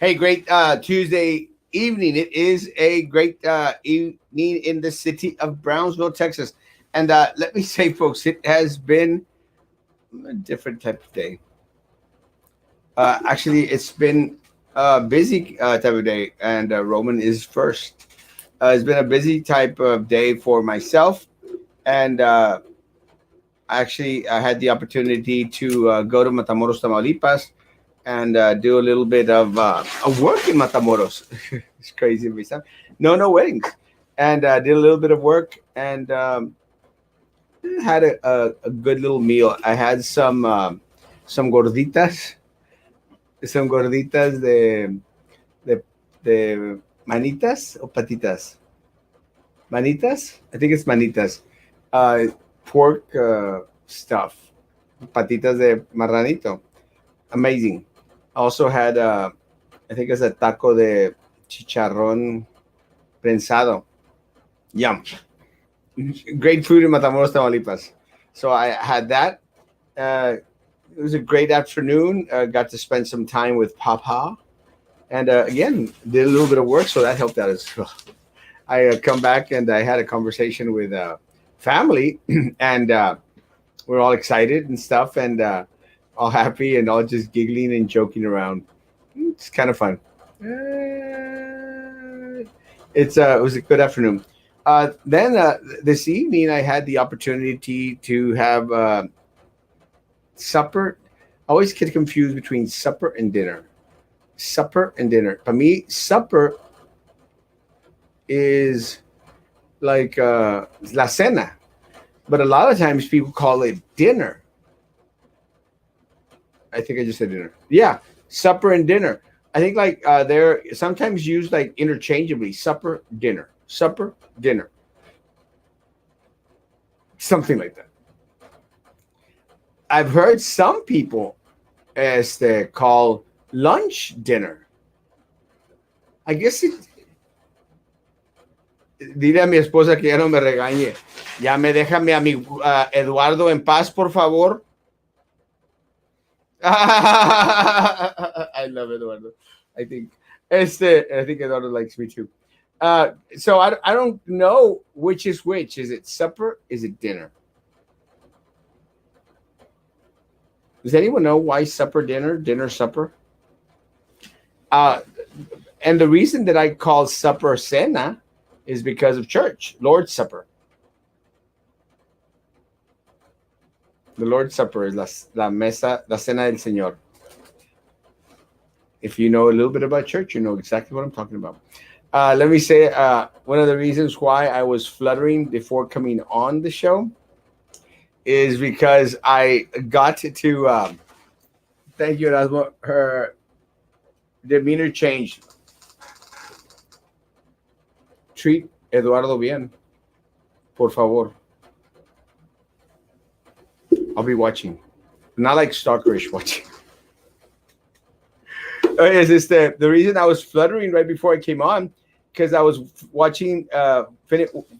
Hey, great Tuesday evening. It is a great evening in the city of Brownsville, Texas. And let me say, folks, it has been a different type of day. Actually, it's been a busy type of day, and Roman is first. It's been a busy type of day for myself, and actually, I had the opportunity to go to Matamoros, Tamaulipas, and do a little bit of work in Matamoros. It's crazy to me. No weddings, and did a little bit of work and had a good little meal. I had some gorditas, de de manitas or patitas, manitas. I think it's manitas. Uh, Pork stuff, patitas de marranito. Amazing. Also had I think it's a taco de chicharrón prensado. Yum. Great food in Matamoros, Tamaulipas. So I had that. It was a great afternoon. Got to spend some time with Papa, and again did a little bit of work, so that helped out as well. I come back and I had a conversation with family, and we're all excited and stuff, and all happy and all just giggling and joking around. It's kind of fun. It was a good afternoon. Then this evening, I had the opportunity to have supper. I always get confused between supper and dinner. Supper and dinner. For me, supper is like la cena, but a lot of times people call it dinner. I think I just said dinner. Yeah, supper and dinner. I think like they're sometimes used like interchangeably. Supper, dinner, something like that. I've heard some people as they call lunch dinner. I guess it. Dile a mi esposa que ya no me regañe. Ya me deja mi amigo Eduardo en paz, por favor. I love Eduardo. I think I think Eduardo likes me too. So I don't know which is which. Is it supper? Is it dinner? Does anyone know why supper, dinner, supper? Uh, and the reason that I call supper cena is because of church, Lord's Supper. The Lord's Supper is la mesa, la cena del Señor. If you know a little bit about church, you know exactly what I'm talking about. Let me say one of the reasons why I was fluttering before coming on the show is because I got to thank you, Erasmo. Her demeanor changed. Treat Eduardo bien, por favor. I'll be watching. Not like stalkerish watching. Is this the reason I was fluttering right before I came on? Because I was watching,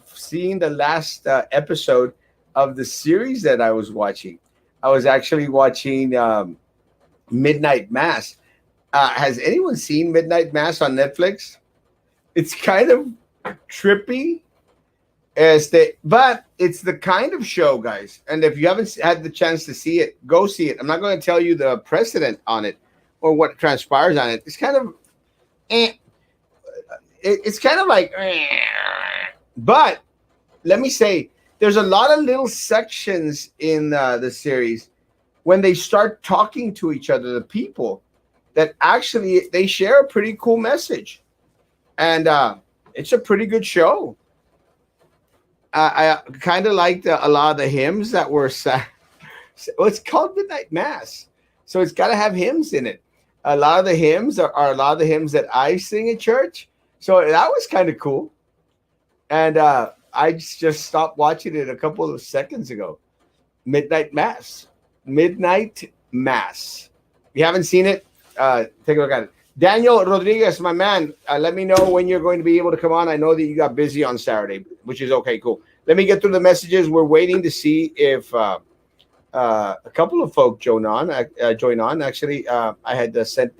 seeing the last episode of the series that I was watching. I was actually watching Midnight Mass. Has anyone seen Midnight Mass on Netflix? It's kind of trippy. But it's the kind of show, guys. And if you haven't had the chance to see it, go see it. I'm not going to tell you the precedent on it or what transpires on it. It's kind of, it's kind of like, but let me say, there's a lot of little sections in the series when they start talking to each other, the people that actually they share a pretty cool message, and it's a pretty good show. I kind of liked a lot of the hymns that were sang. Well, it's called Midnight Mass, so it's got to have hymns in it. A lot of the hymns are a lot of the hymns that I sing at church, so that was kind of cool. And I just stopped watching it a couple of seconds ago. Midnight Mass. Midnight Mass. If you haven't seen it, take a look at it. Daniel Rodriguez, my man, let me know when you're going to be able to come on. I know that you got busy on Saturday, which is okay, cool. Let me get through the messages. We're waiting to see if a couple of folk join on. Actually, I had sent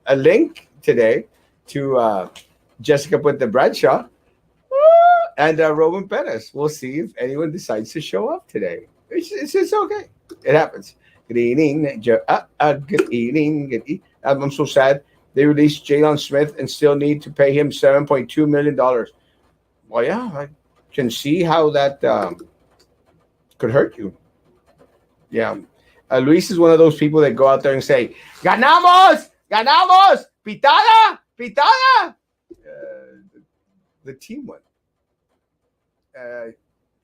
a link today to Jessica Put the Bradshaw and Roman Perez. We'll see if anyone decides to show up today. It's okay. It happens. Good evening. Good evening. I'm so sad. They released Jalen Smith and still need to pay him $7.2 million. Well, yeah, I can see how that could hurt you. Yeah. Luis is one of those people that go out there and say, "Ganamos! Ganamos! Pitada! Pitada!" The team won. Uh,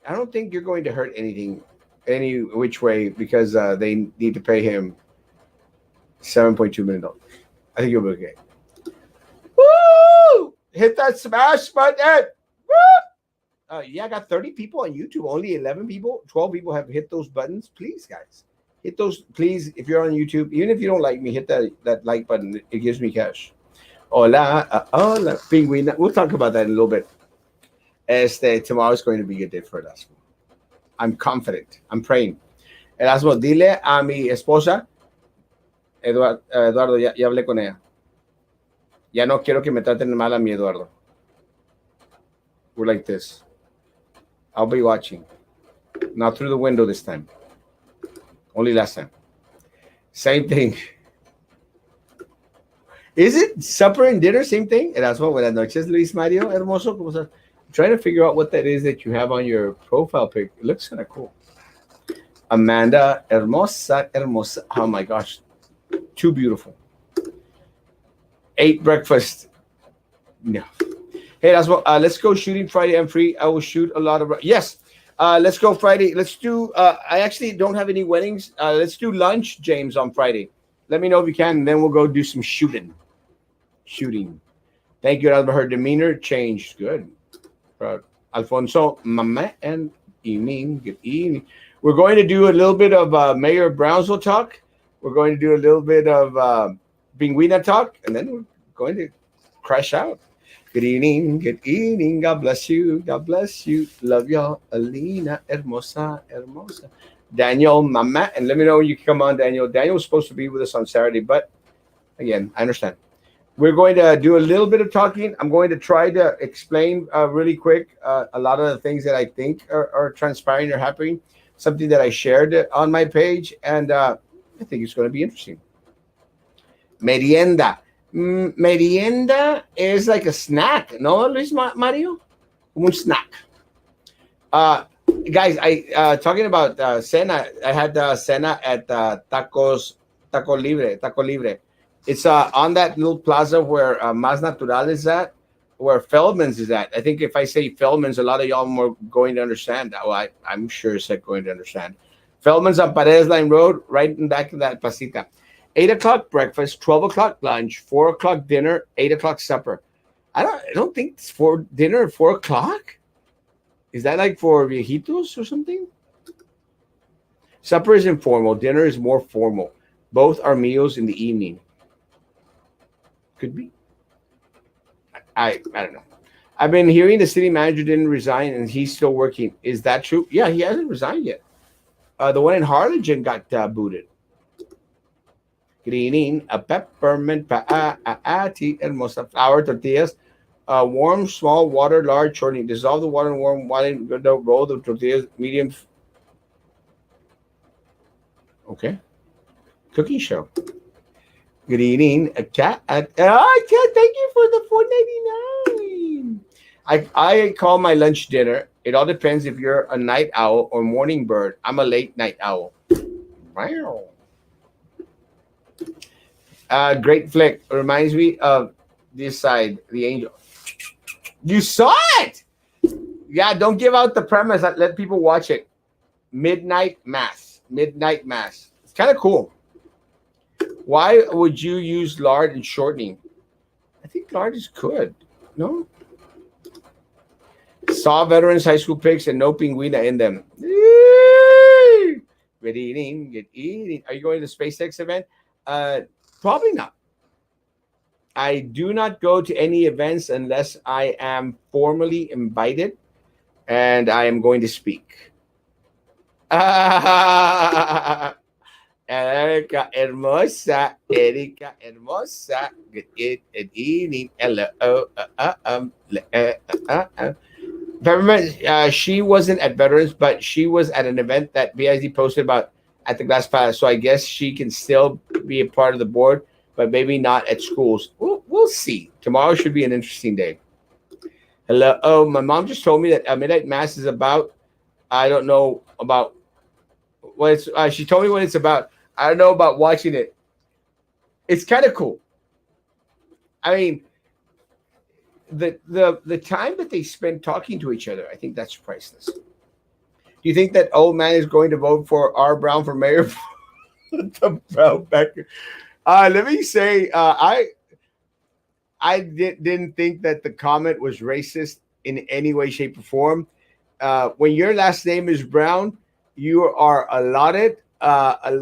I don't think you're going to hurt anything, any which way, because they need to pay him $7.2 million. I think you'll be okay. Woo! Hit that smash button. Woo! Yeah, I got 30 people on YouTube. Only 11 people, 12 people have hit those buttons. Please, guys, hit those. Please, if you're on YouTube, even if you don't like me, hit that like button. It gives me cash. Hola, hola, penguin. We'll talk about that in a little bit. Tomorrow is going to be a day for Erasmo. I'm confident. I'm praying. Erasmo, dile a mi esposa, Eduardo, ya hablé con ella. Ya no quiero que me traten mal a mi Eduardo. We're like this. I'll be watching. Not through the window this time. Only last time. Same thing. Is it supper and dinner? Same thing? Erasmo, buenas noches, Luis Mario. Hermoso. ¿Cómo estás? I'm trying to figure out what that is that you have on your profile pic. It looks kind of cool. Amanda, hermosa, hermosa. Oh my gosh. Too beautiful. Ate breakfast. No. Hey, Erasmo, let's go shooting Friday. I'm free. I will shoot a lot of. Yes. Let's go Friday. Let's do. I actually don't have any weddings. Let's do lunch, James, on Friday. Let me know if you can, and then we'll go do some shooting. Thank you, Erasmo. Her demeanor changed. Good. Alfonso, mama, and evening. Good evening. We're going to do a little bit of Mayor Brownsville talk. We're going to do a little bit of Binguina talk, and then we're going to crash out. Good evening. Good evening. God bless you. God bless you. Love y'all. Alina, hermosa, hermosa. Daniel, mama, and let me know when you can come on, Daniel. Daniel was supposed to be with us on Saturday, but again, I understand. We're going to do a little bit of talking. I'm going to try to explain really quick a lot of the things that I think are transpiring or happening, something that I shared on my page, and I think it's going to be interesting. Merienda. Merienda is like a snack, no, Luis Mario? Un snack. Guys, I talking about cena. I had cena at Taco Libre. It's on that little plaza where Mas Natural is at, where Feldman's is at. I think if I say Feldman's, a lot of y'all are going to understand. Well, I'm sure it's going to understand. Feldman's on Paredes Line Road, right in back of that placita. 8 o'clock breakfast, 12 o'clock lunch, 4 o'clock dinner, 8 o'clock supper. I don't think it's for dinner at 4 o'clock. Is that like for viejitos or something? Supper is informal. Dinner is more formal. Both are meals in the evening. Could be. I don't know. I've been hearing the city manager didn't resign and he's still working. Is that true? Yeah, he hasn't resigned yet. The one in Harlingen got booted. Greening, a peppermint tea, hermosa flour tortillas. Warm, small water, large shortening. Dissolve the water in warm water. Roll the tortillas, medium. Okay. Cooking show. Good evening. A cat. Cat, thank you for the $4.99. I call my lunch dinner. It all depends if you're a night owl or morning bird. I'm a late night owl. Wow. Great flick. Reminds me of this side, the angel. You saw it. Yeah, don't give out the premise. Let people watch it. Midnight Mass. It's kind of cool. Why would you use lard in shortening? I think lard is good. No? Saw veterans high school pics and no pinguina in them. Good eating. Are you going to the SpaceX event? Probably not. I do not go to any events unless I am formally invited and I am going to speak. Erika hermosa, Erika hermosa. Good evening. Hello. Remember, she wasn't at Veterans, but she was at an event that BIZ posted about at the Glass Palace. So I guess she can still be a part of the board, but maybe not at schools. We'll see. Tomorrow should be an interesting day. Hello. Oh, my mom just told me that Midnight Mass is about. I don't know about what it's. She told me what it's about. I don't know about watching it. It's kind of cool. I mean, the time that they spend talking to each other, I think that's priceless. Do you think that old man is going to vote for R. Brown for mayor? The Brown Becker. Let me say, didn't think that the comment was racist in any way, shape, or form. When your last name is Brown, you are allotted a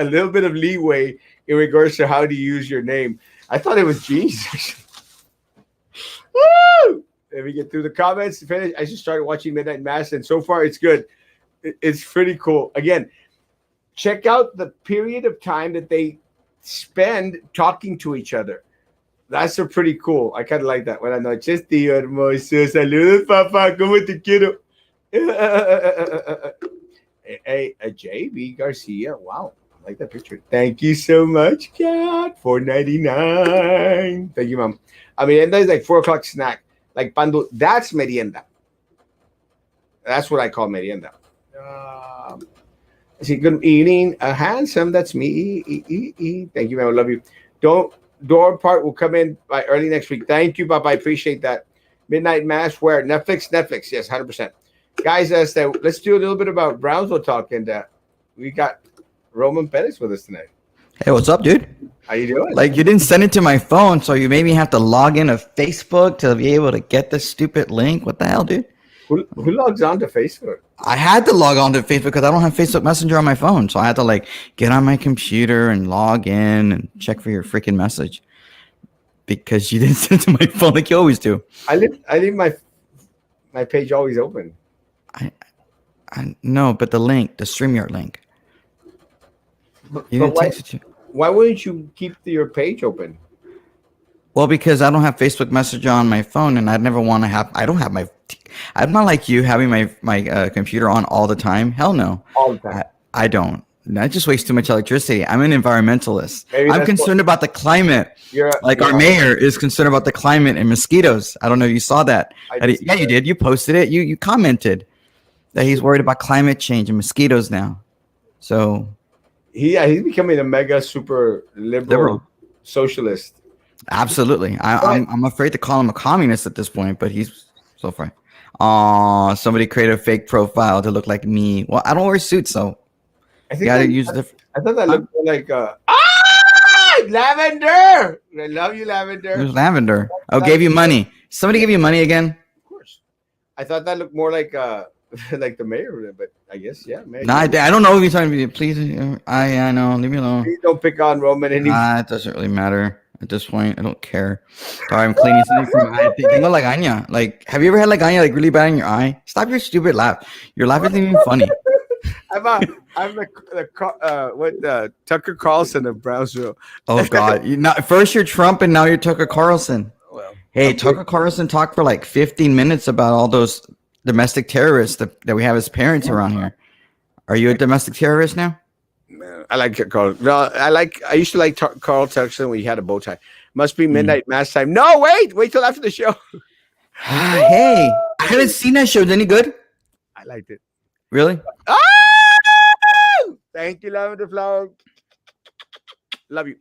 little bit of leeway in regards to how to use your name. I thought it was genius. Woo! Let me get through the comments. Finish. I just started watching Midnight Mass, and so far it's good. It's pretty cool. Again, check out the period of time that they spend talking to each other. That's a pretty cool. I kind of like that. Buenas noches, tío hermoso. Saludos, papá. ¿Cómo te quiero? Hey, JB Garcia. Wow. I like that picture. Thank you so much, Cat. $4.99. Thank you, Mom. I mean, that is like 4 o'clock snack. Like pando. That's merienda. That's what I call merienda. See, good evening. Handsome. That's me. Thank you, man. I love you. Door part will come in by early next week. Thank you, Bob. I appreciate that. Midnight Mass, where? Netflix. Yes, 100%. Guys, let's do a little bit about Brownsville talk. And we got Roman Perez with us tonight. Hey, what's up, dude? How you doing? Like, you didn't send it to my phone, so you made me have to log into Facebook to be able to get this stupid link. What the hell, dude? Who logs on to Facebook? I had to log on to Facebook because I don't have Facebook Messenger on my phone. So I had to, like, get on my computer and log in and check for your freaking message because you didn't send it to my phone like you always do. I leave my page always open. I know, but the link, the StreamYard link. You didn't text it to. Why wouldn't you keep your page open? Well, because I don't have Facebook Messenger on my phone, and I'd never want to have. I don't have my. I'm not like you having my computer on all the time. Hell no. All the time. I don't. That just wastes too much electricity. I'm an environmentalist. I'm concerned about the climate. Our mayor is concerned about the climate and mosquitoes. I don't know if you saw that. Yeah, you did. You posted it. You commented that he's worried about climate change and mosquitoes now. So. He's becoming a mega super liberal socialist. Absolutely. I'm afraid to call him a communist at this point, but he's so far. Somebody created a fake profile to look like me. Well, I don't wear suits, so I thought that looked like Lavender. I love you, Lavender. Who's Lavender? Oh, gave you money. Somebody gave you money again? Of course. I thought that looked more like like the mayor, but I guess Mayor. No, I don't know if you're talking to me. Please, I know. Leave me alone. Please don't pick on Roman anymore. It doesn't really matter at this point. I don't care. Sorry, I'm cleaning something from my eye. Tengo lagaña. Like, have you ever had lagaña like really bad in your eye? Stop your stupid laugh. Your laugh isn't even funny. I'm Tucker Carlson of Brownsville. Oh God! First you're Trump and now you're Tucker Carlson. Well, hey, Tucker Carlson talked for like 15 minutes about all those domestic terrorists that we have as parents around here. Are you a domestic terrorist now? I like Carl. No, I used to like Carl Tucker when he had a bow tie. Must be midnight mass time. No, wait till after the show. Hey, I haven't seen that show. Is it any good? I liked it. Really? Oh! Thank you, Lavender Flower. Love you.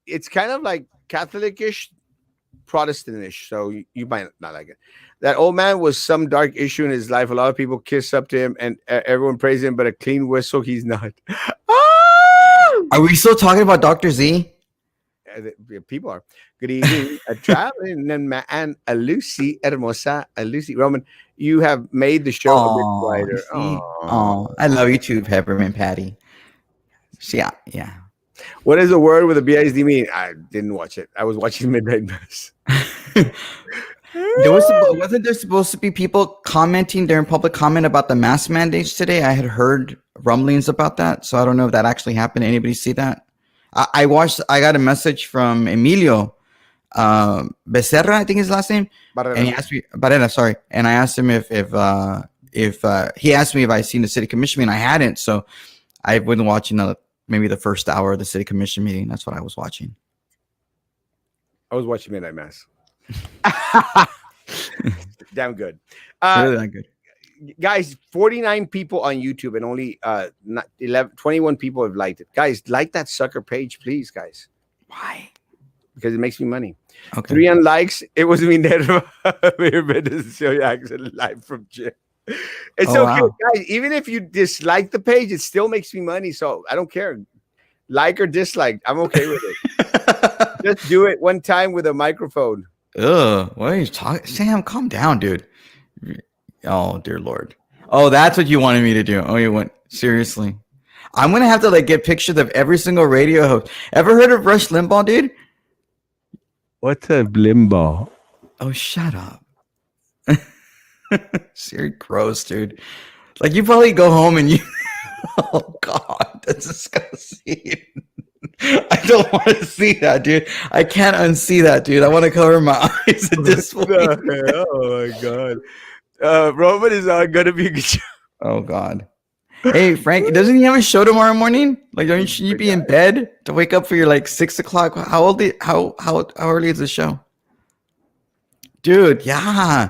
It's kind of like Catholic-ish, Protestant-ish, so you might not like it. That old man was some dark issue in his life. A lot of people kiss up to him, and everyone praise him, but a clean whistle, he's not. Oh! Are we still talking about Dr. Z? People are. Good evening. A traveling man, a Lucy, hermosa, a Lucy. Roman, you have made the show a bit quieter. Oh, I love you too, Peppermint Patty. Yeah. What does the word with a BISD mean? I didn't watch it. I was watching Midnight Mass. Wasn't there supposed to be people commenting during public comment about the mask mandates today? I had heard rumblings about that, so I don't know if that actually happened. Anybody see that? I got a message from Emilio Becerra, I think his last name, and he asked me Barrera, sorry, and I asked him if he asked me if I seen the city commission meeting. I hadn't, so I've been watching maybe the first hour of the city commission meeting. That's what I was watching. I was watching Midnight Mass. Damn good. Really that good. Guys, 49 people on YouTube and only 21 people have liked it. Guys, like that sucker page, please, guys. Why? Because it makes me money. Okay. 3 unlikes. It was me never show you actually live from gym. It's okay, wow. Guys. Even if you dislike the page, it still makes me money. So I don't care. Like or dislike, I'm okay with it. Just do it one time with a microphone. Ugh, what are you talking? Sam, calm down, dude. Oh, dear Lord. Oh, that's what you wanted me to do. Oh, you went seriously. I'm gonna have to get pictures of every single radio host. Ever heard of Rush Limbaugh, dude? What's a Limbaugh? Oh, shut up. Seriously, gross, dude. You probably go home and you. Oh God, that's disgusting. I don't want to see that, dude. I can't unsee that, dude. I want to cover my eyes at this point. Oh my God. Roman is gonna be a good show. Oh God. Hey Frank, doesn't he have a show tomorrow morning? Shouldn't you be in bed to wake up for your 6 o'clock? How early is the show? Dude, yeah.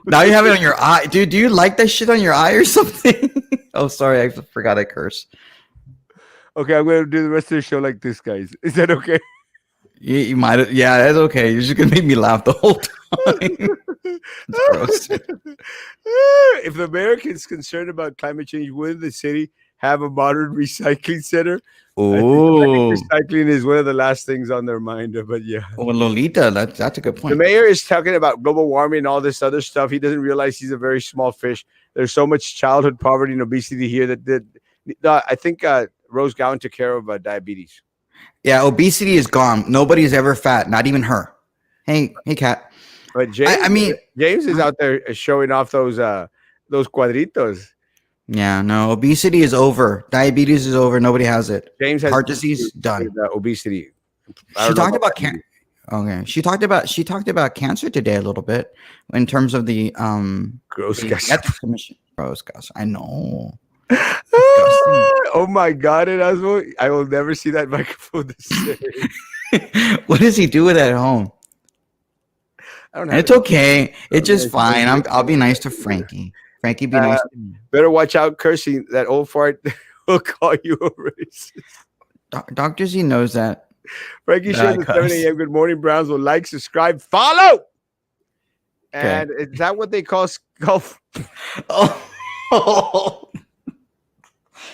Now you have it on your eye. Dude, do you like that shit on your eye or something? Oh, sorry, I forgot I curse. Okay, I'm gonna do the rest of the show like this, guys. Is that okay? You might. Yeah, that's okay. You're just gonna make me laugh the whole time. Gross. If the Americans concerned about climate change, would the city have a modern recycling center? Oh, I think recycling is one of the last things on their mind. But yeah. Well, Lolita, that's a good point. The mayor is talking about global warming and all this other stuff. He doesn't realize he's a very small fish. There's so much childhood poverty and obesity here that I think Rose Gowan took care of diabetes. Yeah, obesity is gone. Nobody's ever fat, not even her. Hey, Kat. But James, James is out there showing off those cuadritos. Yeah, no, obesity is over. Diabetes is over. Nobody has it. James has heart disease done. Obesity. She talked about cancer. Okay, she talked about cancer today a little bit in terms of the gross ethics commission. Gross gas. I know. Oh my God, Erasmo, I will never see that microphone the same. What does he do with it at home? I don't know. It's okay. It's just fine. I'll be nice to Frankie. Frankie, be nice to me. Better watch out cursing. That old fart will call you a racist. Dr. Z knows that. Frankie shares at 7 a.m. Good morning, Brownsville. Like, subscribe, follow. And is that what they call golf? Oh.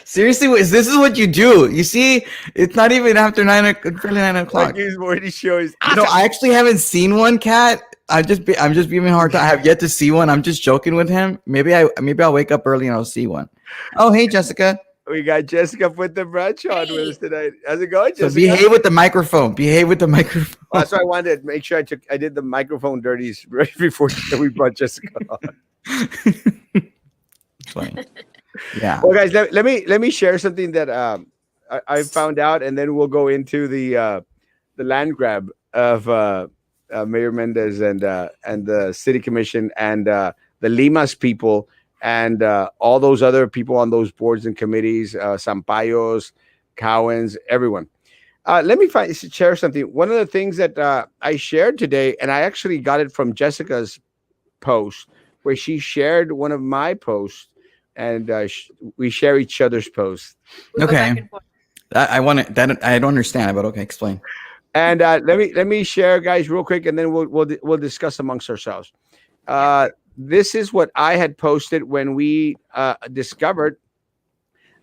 Seriously, this is what you do. You see, it's not even after 9 o'clock. Frankie's morning show is awesome. No, I actually haven't seen one, Kat. I'm just giving a hard time. I have yet to see one. I'm just joking with him. Maybe I'll wake up early and I'll see one. Oh, hey, Jessica. We got Jessica put the brunch on with us tonight. How's it going, Jessica? So behave with the microphone. That's why I wanted to make sure I did the microphone dirties right before we brought Jessica on. Funny. Yeah. Well, guys, let me share something that I found out, and then we'll go into the land grab of Mayor Mendez and the city commission and the Limas people and all those other people on those boards and committees, Sampayos, Cowens, everyone. Let me share something. One of the things that I shared today, and I actually got it from Jessica's post, where she shared one of my posts. And we share each other's posts. Okay, I don't understand, but okay, explain. And let me share, guys, real quick, and then we'll discuss amongst ourselves. This is what I had posted when we discovered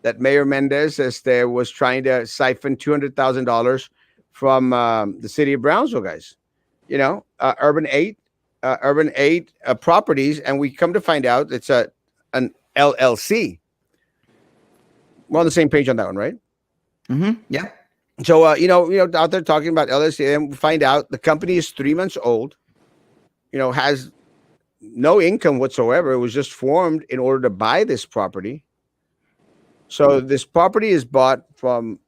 that Mayor Mendez was trying to siphon $200,000 from the city of Brownsville, guys. You know, Urban 8 properties, and we come to find out it's an LLC. We're on the same page on that one, right? Mm-hmm. Yeah. So out there talking about LLC, and we find out the company is 3 months old. Has no income whatsoever. It was just formed in order to buy this property. So this property is bought from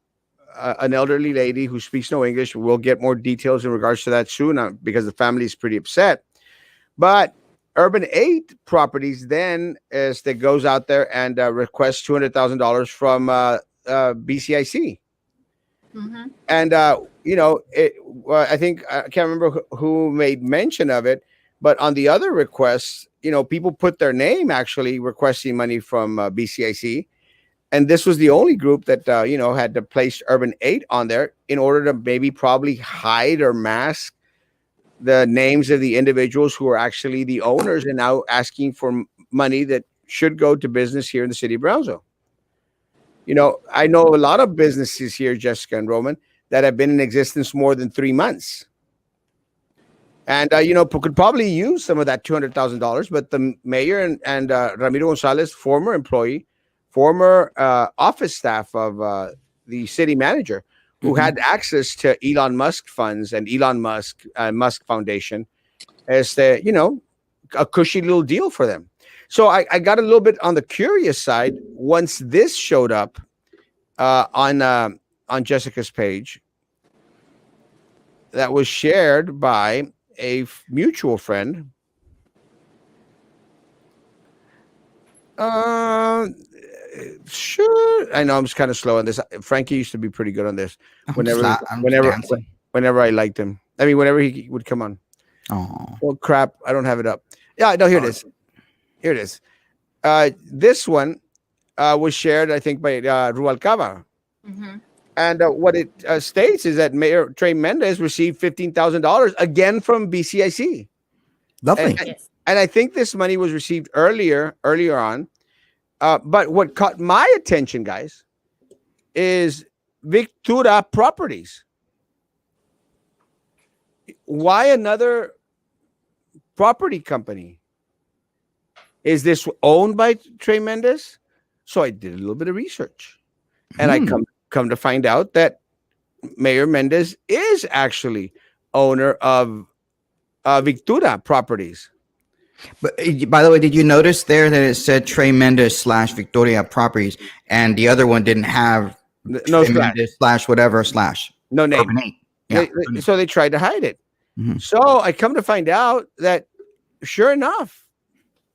an elderly lady who speaks no English. We'll get more details in regards to that soon because the family is pretty upset. But Urban 8 Properties then goes out there and requests $200,000 from BCIC. Mm-hmm. And, I think I can't remember who made mention of it, but on the other requests, people put their name actually requesting money from BCIC. And this was the only group that, had to place Urban 8 on there in order to maybe probably hide or mask the names of the individuals who are actually the owners and now asking for money that should go to business here in the city of Brownsville. I know a lot of businesses here, Jessica and Roman, that have been in existence more than 3 months. And, could probably use some of that $200,000. But the mayor and Ramiro Gonzalez, former employee, former office staff of the city manager, who had access to Elon Musk funds and Elon Musk Foundation, as a cushy little deal for them. So I got a little bit on the curious side once this showed up on Jessica's page that was shared by a mutual friend. Sure. I know I'm just kind of slow on this. Frankie used to be pretty good on this. Whenever I liked him. I mean, whenever he would come on. Oh. Well, crap. I don't have it up. Yeah, no, here it is. Here it is. This one was shared, I think, by Rualcaba. Mm-hmm. And what it states is that Mayor Trey Mendez received $15,000 again from BCIC. Lovely. And I think this money was received earlier on. But what caught my attention, guys, is Victura Properties. Why another property company? Is this owned by Trey Mendez? So I did a little bit of research, and I come to find out that Mayor Mendez is actually owner of Victura Properties. But by the way, did you notice there that it said Trey Mendez / Victoria Properties, and the other one didn't have no Trey Mendez / whatever / no name? Yeah. So they tried to hide it. Mm-hmm. So I come to find out that, sure enough,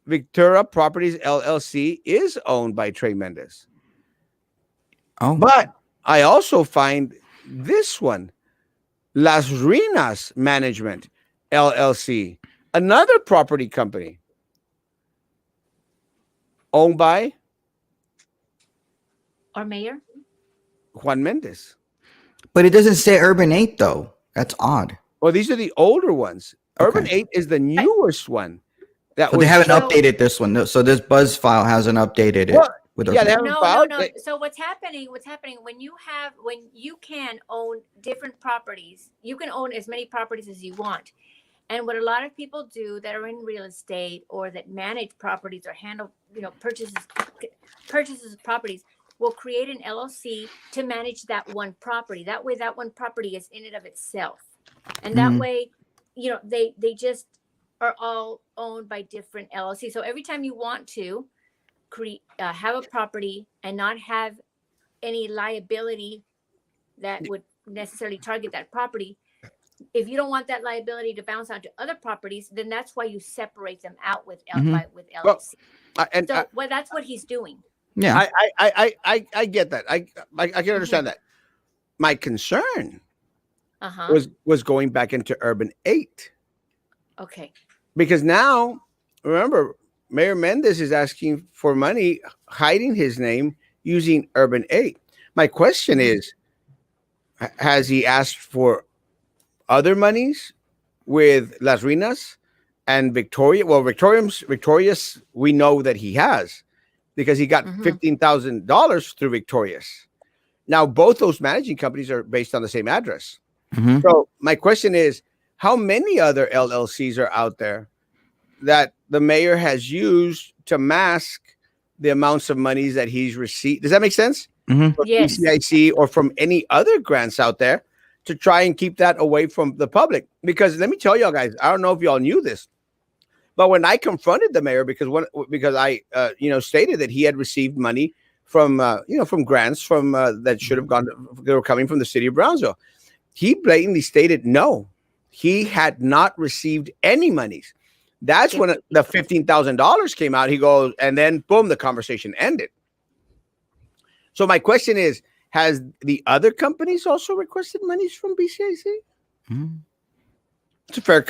Victoria Properties LLC is owned by Trey Mendez. Oh, but I also find this one, Las Ruinas Management LLC, another property company owned by our mayor, Juan Mendez. But it doesn't say Urban 8 though. That's odd. Well, these are the older ones. Okay. Urban 8 is the newest one. So they haven't updated this one. So this Buzz file hasn't updated it. No. So what's happening when you can own different properties, you can own as many properties as you want. And what a lot of people do that are in real estate or that manage properties or handle, purchases of properties will create an LLC to manage that one property. That way, that one property is in and of itself. And that way, they just are all owned by different LLCs. So every time you want to have a property and not have any liability that would necessarily target that property, if you don't want that liability to bounce onto other properties, then that's why you separate them out with LLC. Well, that's what he's doing. Yeah, I get that. I can understand that. My concern was going back into Urban 8. Okay. Because now, remember, Mayor Mendez is asking for money, hiding his name, using Urban 8. My question is, has he asked for other monies with Las Ruinas and Victoria? Well, Victoria's, we know that he has, because he got $15,000 through Victoria's. Now, both those managing companies are based on the same address. Mm-hmm. So my question is, how many other LLCs are out there that the mayor has used to mask the amounts of monies that he's received? Does that make sense? from BCIC or from any other grants out there to try and keep that away from the public. Because let me tell y'all guys, I don't know if y'all knew this, but when I confronted the mayor because I stated that he had received money from from grants from that should have gone, they were coming from the city of Brownsville, he blatantly stated no, he had not received any monies. That's when the $15,000 came out. He goes, and then boom, the conversation ended. So my question is, has the other companies also requested monies from BCIC? Mm-hmm. It's a fair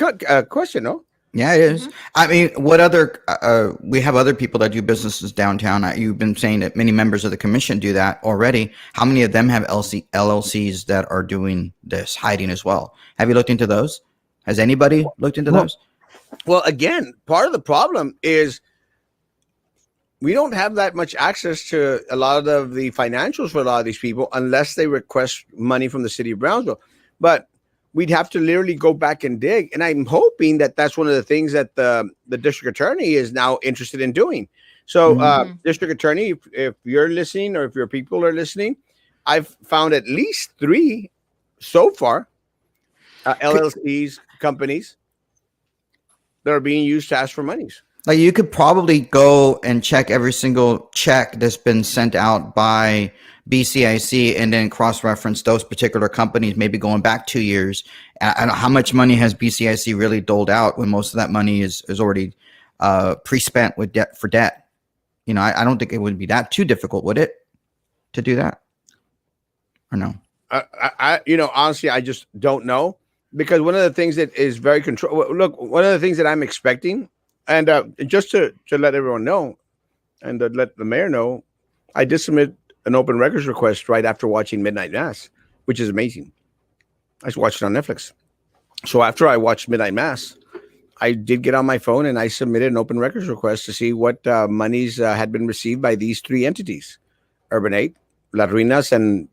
question, no? Yeah, it is. Mm-hmm. I mean, what other? We have other people that do businesses downtown. You've been saying that many members of the commission do that already. How many of them have LLCs that are doing this, hiding as well? Have you looked into those? Has anybody looked into those? Well, again, part of the problem is we don't have that much access to a lot of the financials for a lot of these people unless they request money from the city of Brownsville. But we'd have to literally go back and dig. And I'm hoping that that's one of the things that the district attorney is now interested in doing. So, district attorney, if you're listening or if your people are listening, I've found at least 3 so far, LLCs, companies that are being used to ask for monies. Like you could probably go and check every single check that's been sent out by BCIC and then cross-reference those particular companies, maybe going back 2 years. And how much money has BCIC really doled out when most of that money is already pre-spent with debt for debt? You know, I don't think it would be that too difficult, would it, to do that? Or no? I honestly, I just don't know, because one of the things that is very one of the things that I'm expecting, and just to let everyone know, and to let the mayor know, I did submit an open records request right after watching Midnight Mass, which is amazing. I just watched it on Netflix. So after I watched Midnight Mass, I did get on my phone and I submitted an open records request to see what monies had been received by these 3 entities: Urban 8, Las Ruinas, and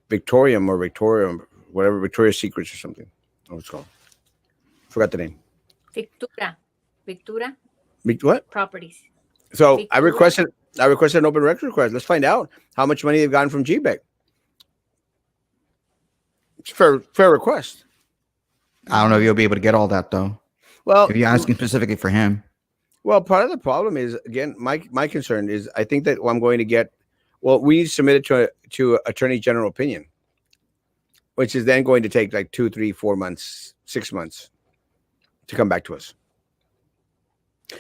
Victoria, whatever, Victoria's Secrets or something. What it's called. Forgot the name. Victura. What? Properties. So Victura. I requested an open records request. Let's find out how much money they've gotten from GBEC. It's a fair request. I don't know if you'll be able to get all that though. Well, if you're asking specifically for him. Well, part of the problem is, again, my concern is I think that I'm going to get. Well, we need to submit it to Attorney General opinion, which is then going to take like 2, 3, 4 months, 6 months to come back to us.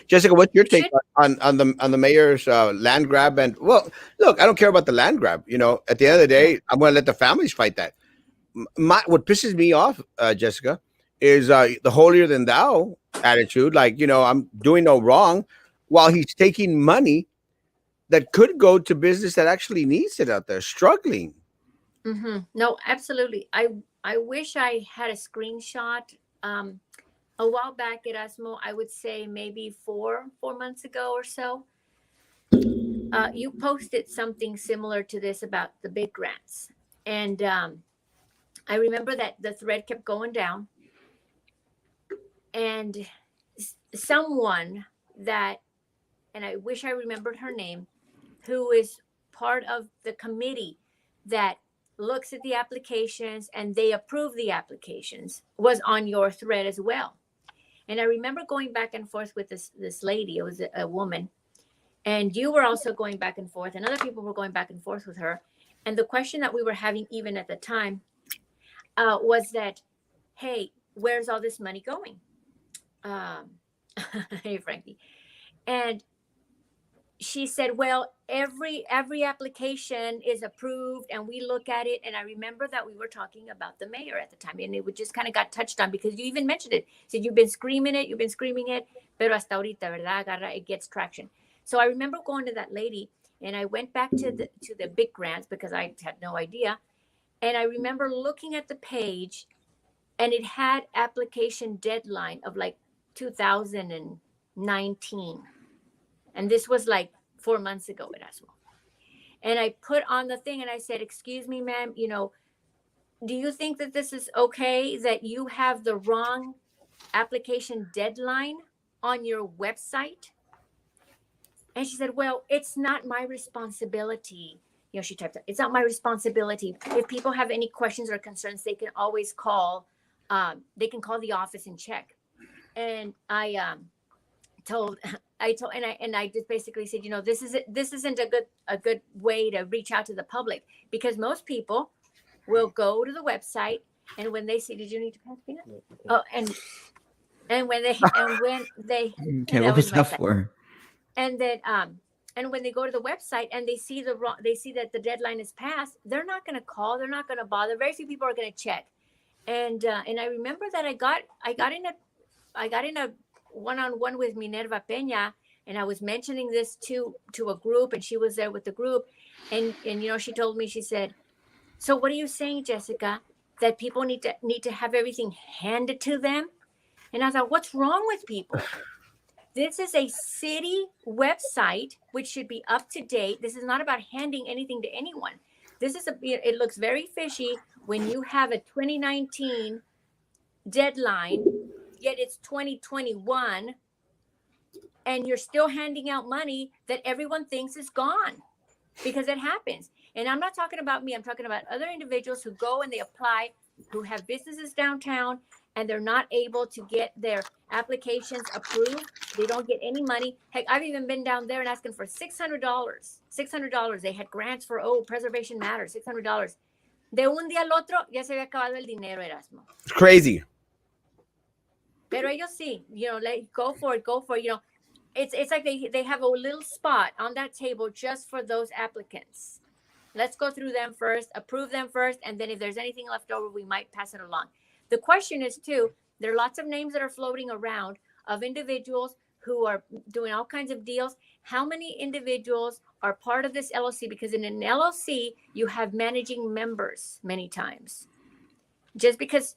Jessica, what's your take on the mayor's land grab? And well, look, I don't care about the land grab. You know, at the end of the day, I'm going to let the families fight that. What pisses me off, Jessica, is the holier than thou attitude. Like, I'm doing no wrong, while he's taking money that could go to business that actually needs it out there, struggling. Mm-hmm. No, absolutely. I wish I had a screenshot. A while back, Erasmo, I would say maybe 4 months ago or so, you posted something similar to this about the big grants. And I remember that the thread kept going down. And someone that, and I wish I remembered her name, who is part of the committee that looks at the applications and they approve the applications, was on your thread as well. And I remember going back and forth with this lady. It was a woman. And you were also going back and forth, and other people were going back and forth with her. And the question that we were having even at the time was that, hey, where's all this money going? Hey, Frankie. And she said, well, every application is approved and we look at it. And I remember that we were talking about the mayor at the time, and it just kind of got touched on because you even mentioned it. So you've been screaming it, pero hasta ahorita, ¿verdad? Agarra, it gets traction. So I remember going to that lady, and I went back to the big grants because I had no idea. And I remember looking at the page, and it had application deadline of like 2019. And this was like 4 months ago, Erasmo. And I put on the thing and I said, excuse me, ma'am, do you think that this is okay that you have the wrong application deadline on your website? And she said, well, it's not my responsibility She typed, it's not my responsibility. If people have any questions or concerns, they can always call. They can call the office and check. And I just basically said, this isn't a good way to reach out to the public, because most people will go to the website, and when they see, did you need to pass peanut? Oh, and when they okay, what was that for? And then and when they go to the website and they see that the deadline is passed, they're not going to call, they're not going to bother. Very few people are going to check. And I remember that I got in a one-on-one with Minerva Peña, and I was mentioning this to a group, and she was there with the group, and she told me, she said, so what are you saying, Jessica, that people need to have everything handed to them? And I thought, what's wrong with people? This is a city website, which should be up to date. This is not about handing anything to anyone. It looks very fishy when you have a 2019 deadline, yet it's 2021, and you're still handing out money that everyone thinks is gone, because it happens. And I'm not talking about me. I'm talking about other individuals who go and they apply, who have businesses downtown, and they're not able to get their applications approved. They don't get any money. Heck, I've even been down there and asking for $600. $600. They had grants for, Preservation Matters, $600. De un día al otro, ya se había acabado el dinero, Erasmo. It's crazy. Pero ellos sí, go for it. It's like they have a little spot on that table just for those applicants. Let's go through them first, approve them first, and then if there's anything left over, we might pass it along. The question is, too, there are lots of names that are floating around of individuals who are doing all kinds of deals. How many individuals are part of this LLC? Because in an LLC, you have managing members many times. Just because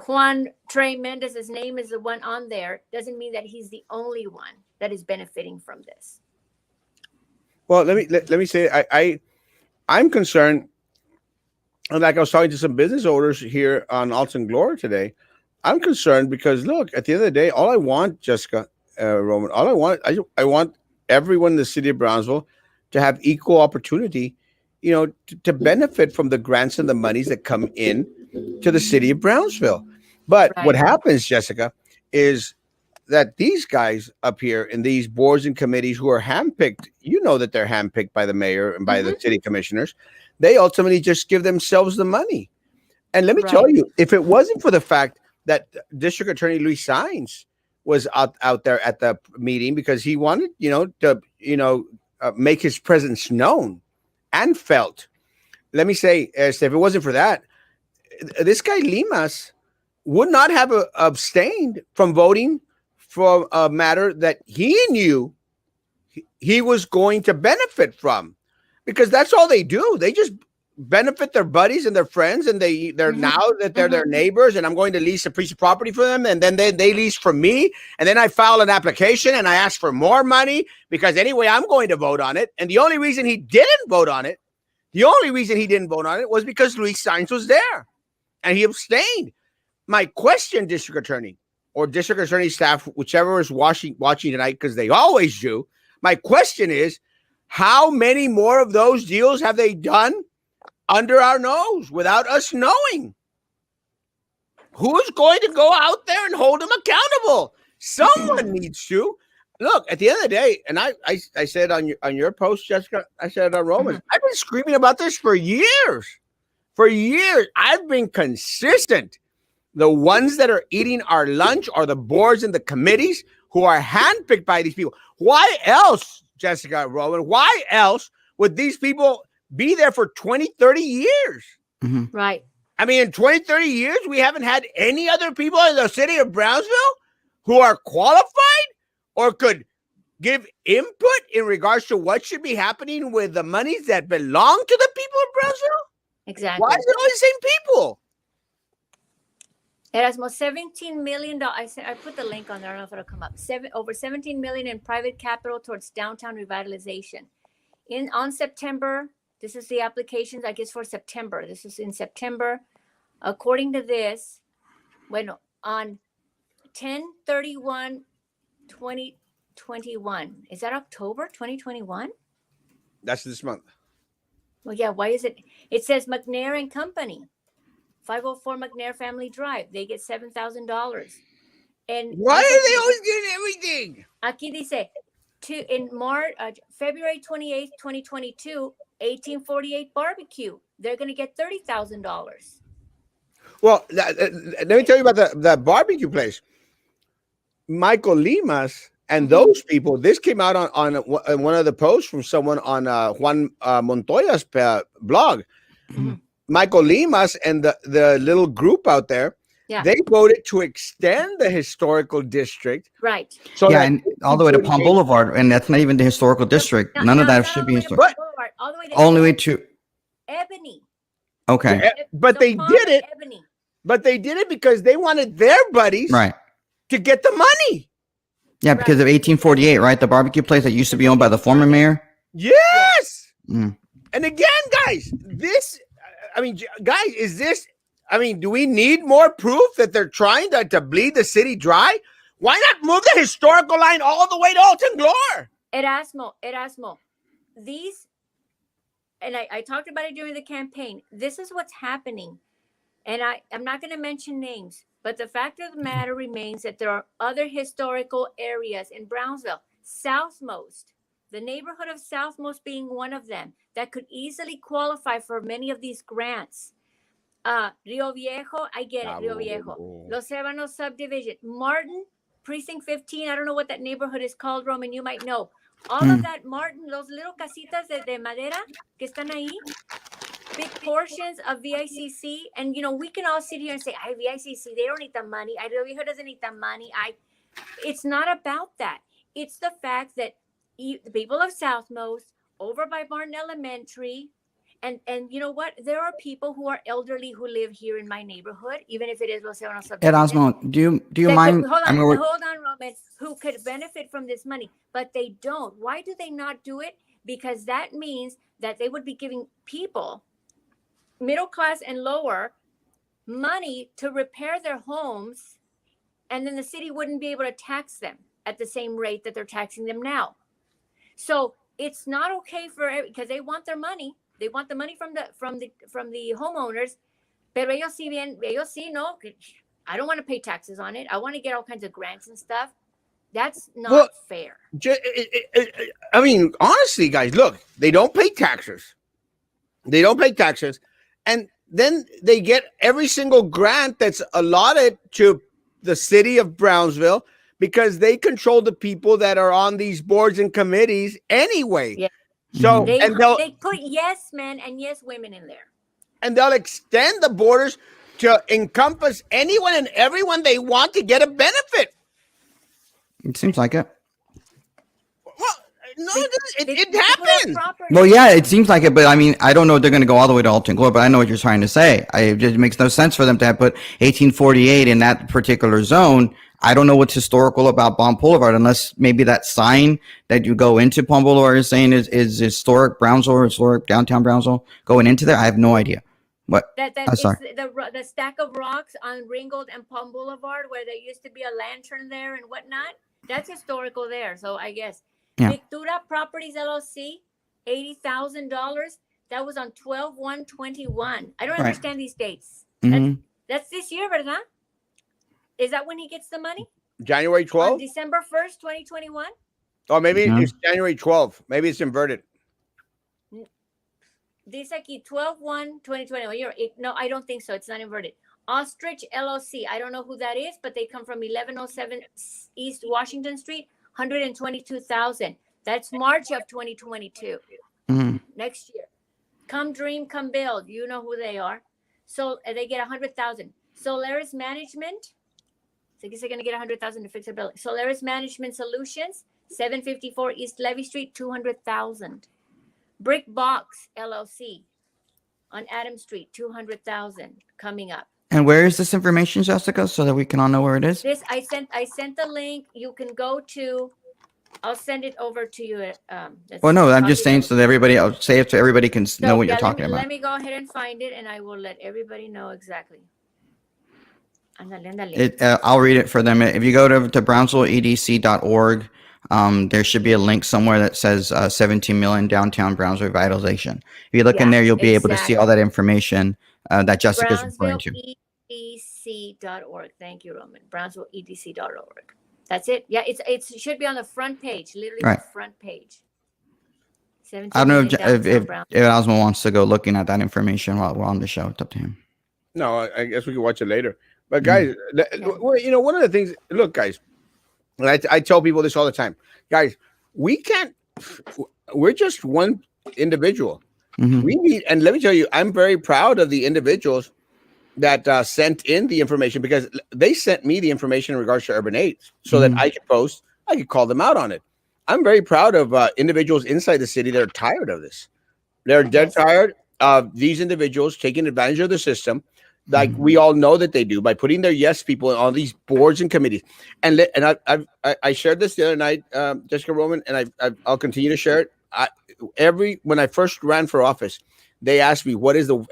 Juan Trey Mendez's name is the one on there doesn't mean that he's the only one that is benefiting from this. Well, let me say, I'm concerned. And like I was talking to some business owners here on Alton Glory today, I'm concerned because, look, at the end of the day, all I want, Jessica, Roman, I want everyone in the city of Brownsville to have equal opportunity, to benefit from the grants and the monies that come in to the city of Brownsville. But What happens, Jessica, is that these guys up here in these boards and committees who are handpicked, that they're handpicked by the mayor and by the city commissioners, they ultimately just give themselves the money. And let me tell you, if it wasn't for the fact that District Attorney Luis Saenz was out there at the meeting because he wanted, to make his presence known and felt. Let me say, if it wasn't for that, this guy Limas would not have abstained from voting for a matter that he knew he was going to benefit from, because that's all they do. They just benefit their buddies and their friends, and they're now that they're their neighbors, and I'm going to lease a piece of property for them, and then they lease from me, and then I file an application and I ask for more money because anyway I'm going to vote on it. And the only reason he didn't vote on it was because Luis Saenz was there and he abstained. My question, District Attorney or District Attorney staff, whichever is watching tonight, because they always do, my question is, how many more of those deals have they done under our nose without us knowing? Who's going to go out there and hold them accountable? Someone needs to. Look, at the end of the day, and I said on your post, Jessica, I said on Romans, I've been screaming about this for years. For years, I've been consistent. The ones that are eating our lunch are the boards and the committees who are handpicked by these people. Why else, Jessica, Rowan, why else would these people be there for 20, 30 years? Right. I mean, in 20, 30 years, we haven't had any other people in the city of Brownsville who are qualified or could give input in regards to what should be happening with the monies that belong to the people of Brownsville? Exactly. Why is it all the same people? Erasmo, $17 million. I put the link on there. I don't know if it'll come up. Over $17 million in private capital towards downtown revitalization. On September, this is the applications, I guess, for September. This is in September. According to this, on 10/31/2021. Is that October 2021? That's this month. Well, yeah. Why is it? It says McNair and Company, 504 McNair Family Drive. They get $7,000. And why are they always getting everything? Aquí dice, in March, February 28th, 2022, 1848 barbecue. They're going to get $30,000. Well, let me tell you about the barbecue place. Michael Limas and those people. This came out on one of the posts from someone on Juan Montoya's blog. Mm-hmm. Michael Limas and the little group out there. Yeah. They voted to extend the historical district. Right. So and all the way to Palm Boulevard, and that's not even the historical district. None of that should be historical. All the way to Ebony. Okay. Yeah, but they did it. Ebony. But they did it because they wanted their buddies to get the money. Yeah, because of 1848, right? The barbecue place that used to be owned by the former mayor. Yes. Mm. And again, guys, is this? I mean, do we need more proof that they're trying to bleed the city dry? Why not move the historical line all the way to Alton Glore? Erasmo, these, and I talked about it during the campaign. This is what's happening. And I'm not going to mention names, but the fact of the matter remains that there are other historical areas in Brownsville, Southmost, the neighborhood of Southmost being one of them, that could easily qualify for many of these grants. Rio Viejo, I get it, Rio Viejo. Los Ebanos subdivision. Martin, precinct 15, I don't know what that neighborhood is called, Roman, you might know. All of that, Martin, los little casitas de madera que están ahí, big portions of VICC, and we can all sit here and say, VICC, they don't need the money. Rio Viejo doesn't need the money. It's not about that. It's the fact that the people of Southmost, over by Martin Elementary, and you know what? There are people who are elderly who live here in my neighborhood, even if it is Los Ebanos subdivision. Erasmo, do you mind? Hold on, Roman, who could benefit from this money, but they don't. Why do they not do it? Because that means that they would be giving people, middle class and lower, money to repair their homes, and then the city wouldn't be able to tax them at the same rate that they're taxing them now. So it's not okay because they want their money. They want the money from the homeowners, pero ellos sí, no, I don't want to pay taxes on it. I want to get all kinds of grants and stuff. That's not fair. I mean, honestly, guys, look, they don't pay taxes. And then they get every single grant that's allotted to the city of Brownsville because they control the people that are on these boards and committees anyway. Yeah. So they put yes men and yes women in there. And they'll extend the borders to encompass anyone and everyone they want to get a benefit. It seems like it. Well, no, it happens. Well, yeah, it seems like it, but I mean, I don't know if they're going to go all the way to Alton Glore, but I know what you're trying to say. It just makes no sense for them to have put 1848 in that particular zone. I don't know what's historical about Palm Boulevard, unless maybe that sign that you go into Palm Boulevard is saying is historic Brownsville or historic downtown Brownsville going into there. I have no idea. What? Sorry. The stack of rocks on Ringgold and Palm Boulevard where there used to be a lantern there and whatnot. That's historical there. So I guess Victura Properties LLC, $80,000. That was on 12/1/21. I don't understand these dates. Mm-hmm. That's this year, ¿verdad? Is that when he gets the money? January 12th? December 1st, 2021? Or maybe it's January 12th. Maybe it's inverted. Dice aquí 12/1/2021. No, I don't think so. It's not inverted. Ostrich LLC. I don't know who that is, but they come from 1107 East Washington Street, $122,000. That's March of 2022. Mm-hmm. Next year. Come Dream, Come Build. You know who they are. So they get $100,000. Solaris Management. So I guess they're going to get $100,000 to fix their building. Solaris Management Solutions, 754 East Levy Street, $200,000. Brick Box LLC on Adam Street, $200,000 coming up. And where is this information, Jessica, so that we can all know where it is? This I sent the link. You can go to. I'll send it over to you. Well, no, I'm just saying so that everybody. I'll say it so everybody can know what you're talking about. Let me go ahead and find it, and I will let everybody know exactly. I'll read it for them. If you go to brownsvilleedc.org, there should be a link somewhere that says 17 million downtown Brownsville revitalization. If you look in there, you'll be able to see all that information that Jessica's referring to. BrownsvilleEDC.org. Thank you, Roman. BrownsvilleEDC.org. That's it. Yeah, it should be on the front page, literally the front page. I don't know if Erasmo wants to go looking at that information while we're on the show. It's up to him. No, I guess we can watch it later. But guys, one of the things, look, guys, I tell people this all the time. Guys, we're just one individual. We need, and let me tell you, I'm very proud of the individuals that sent in the information, because they sent me the information in regards to Urban 8 so that I could post, I could call them out on it. I'm very proud of individuals inside the city that are tired of this. They're dead tired of these individuals taking advantage of the system, like we all know that they do, by putting their yes people on these boards and committees. And I shared this the other night, Jessica, Roman, and I'll continue to share it. When I first ran for office, they asked me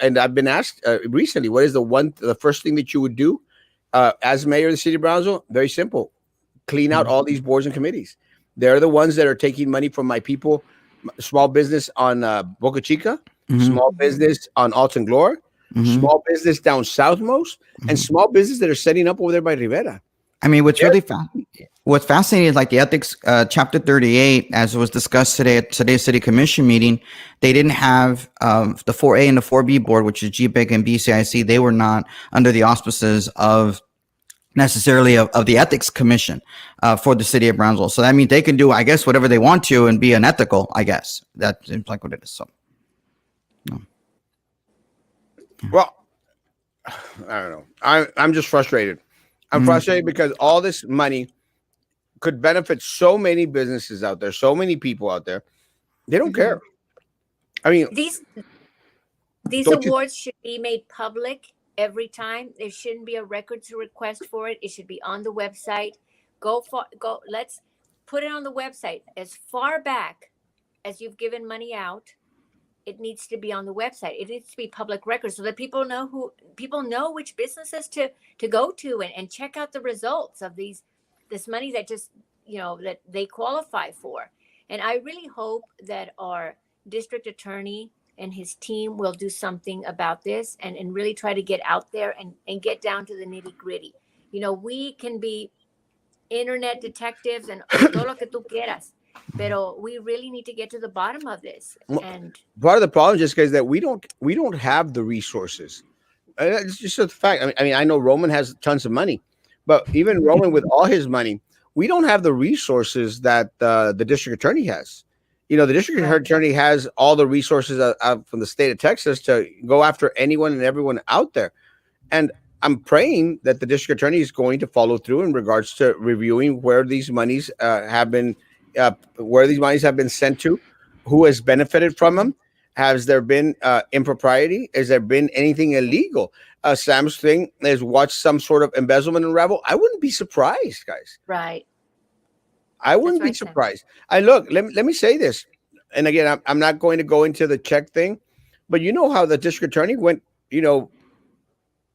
and I've been asked recently, what is the first thing that you would do as mayor of the city of Brownsville? Very simple: clean out all these boards and committees. They're the ones that are taking money from my people, small business on Boca Chica, small business on Alton Glore, small business down southmost, and small business that are setting up over there by Rivera. I mean, what's fascinating is like the ethics chapter 38, as was discussed today at today's city commission meeting. They didn't have the 4A and the 4B board, which is GBIC and BCIC. They were not under the auspices of necessarily of the ethics commission for the city of Brownsville. So that means they can do, I guess, whatever they want to and be unethical. I guess that seems like what it is. So, no. Well, I don't know. I'm just frustrated. I'm frustrated because all this money could benefit so many businesses out there, so many people out there. They don't care. I mean, these awards should be made public every time. There shouldn't be a records request for it. It should be on the website. Let's put it on the website as far back as you've given money out. It needs to be on the website. It needs to be public record so that people know which businesses to go to and check out the results of this money that just, that they qualify for. And I really hope that our district attorney and his team will do something about this and really try to get out there and get down to the nitty gritty. We can be internet detectives and todo lo que tú quieras. Pero we really need to get to the bottom of this. And part of the problem, Jessica, is that we don't have the resources. It's just a fact. I mean, I know Roman has tons of money, but even Roman with all his money, we don't have the resources that the district attorney has. The district attorney has all the resources from the state of Texas to go after anyone and everyone out there. And I'm praying that the district attorney is going to follow through in regards to reviewing where these monies have been sent to, who has benefited from them. Has there been impropriety? Has there been anything illegal? Sam's thing is watch some sort of embezzlement unravel. I wouldn't be surprised, guys. Right. I wouldn't be surprised. Let me say this. And again, I'm not going to go into the check thing, but you know how the district attorney went,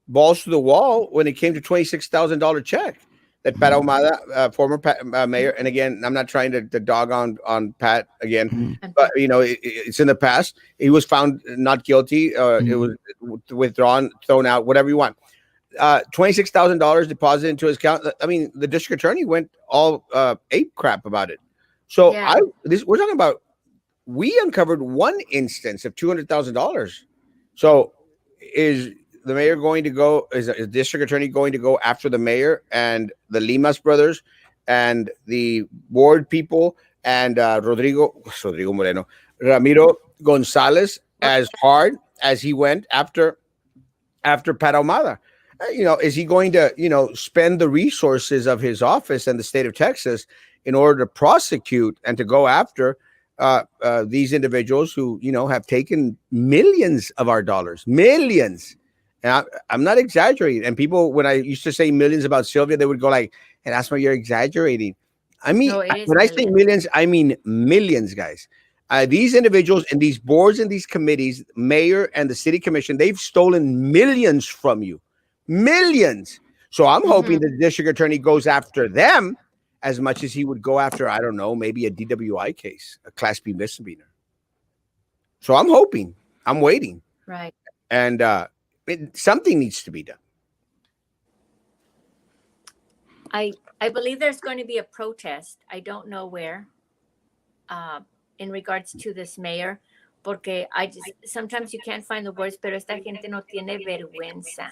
balls to the wall when it came to $26,000 check that Pat Ahumada, former mayor, and again, I'm not trying to dog on Pat again, but it's in the past. He was found not guilty. It was withdrawn, thrown out, whatever you want. $26,000 deposited into his account. I mean, the district attorney went all ape crap about it. So we're talking about, we uncovered one instance of $200,000. So is the mayor going to go? Is the district attorney going to go after the mayor and the Limas brothers and the board people and Ramiro Gonzalez as hard as he went after Pat Ahumada? Is he going to, spend the resources of his office and the state of Texas in order to prosecute and to go after these individuals who, have taken millions of our dollars, millions? And I'm not exaggerating. And people, when I used to say millions about Sylvia, they would go like, "Hey, that's why you're exaggerating." I mean, when I say millions, I mean millions, guys. These individuals and these boards and these committees, mayor and the city commission, they've stolen millions from you. Millions. So I'm hoping the district attorney goes after them as much as he would go after, I don't know, maybe a DWI case, a Class B misdemeanor. So I'm hoping, I'm waiting. Right. And something needs to be done. I believe there's going to be a protest. I don't know where, in regards to this mayor, porque sometimes you can't find the words, pero esta gente no tiene vergüenza.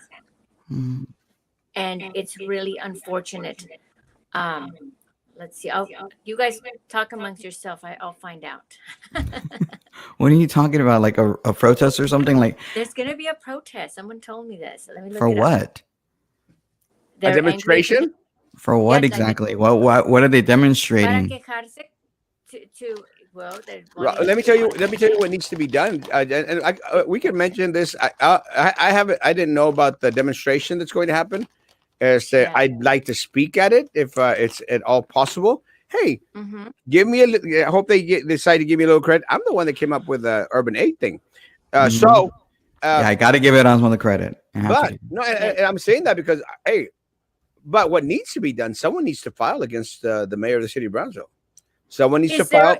And it's really unfortunate. Let's see. You guys talk amongst yourself. I'll find out. What are you talking about? Like a protest or something? Like there's going to be a protest. Someone told me this. Let me look for it what? Up. A demonstration? For what exactly? What are they demonstrating? Para quejarse well, let me tell you what needs to be done. We can mention this. I didn't know about the demonstration that's going to happen. I'd like to speak at it if it's at all possible. Hey, give me I hope they decide to give me a little credit. I'm the one that came up with the Urban 8 thing. So I got to give Erasmo the credit. But no, and I'm saying that because but what needs to be done? Someone needs to file against the mayor of the city of Brownsville. Someone needs to file.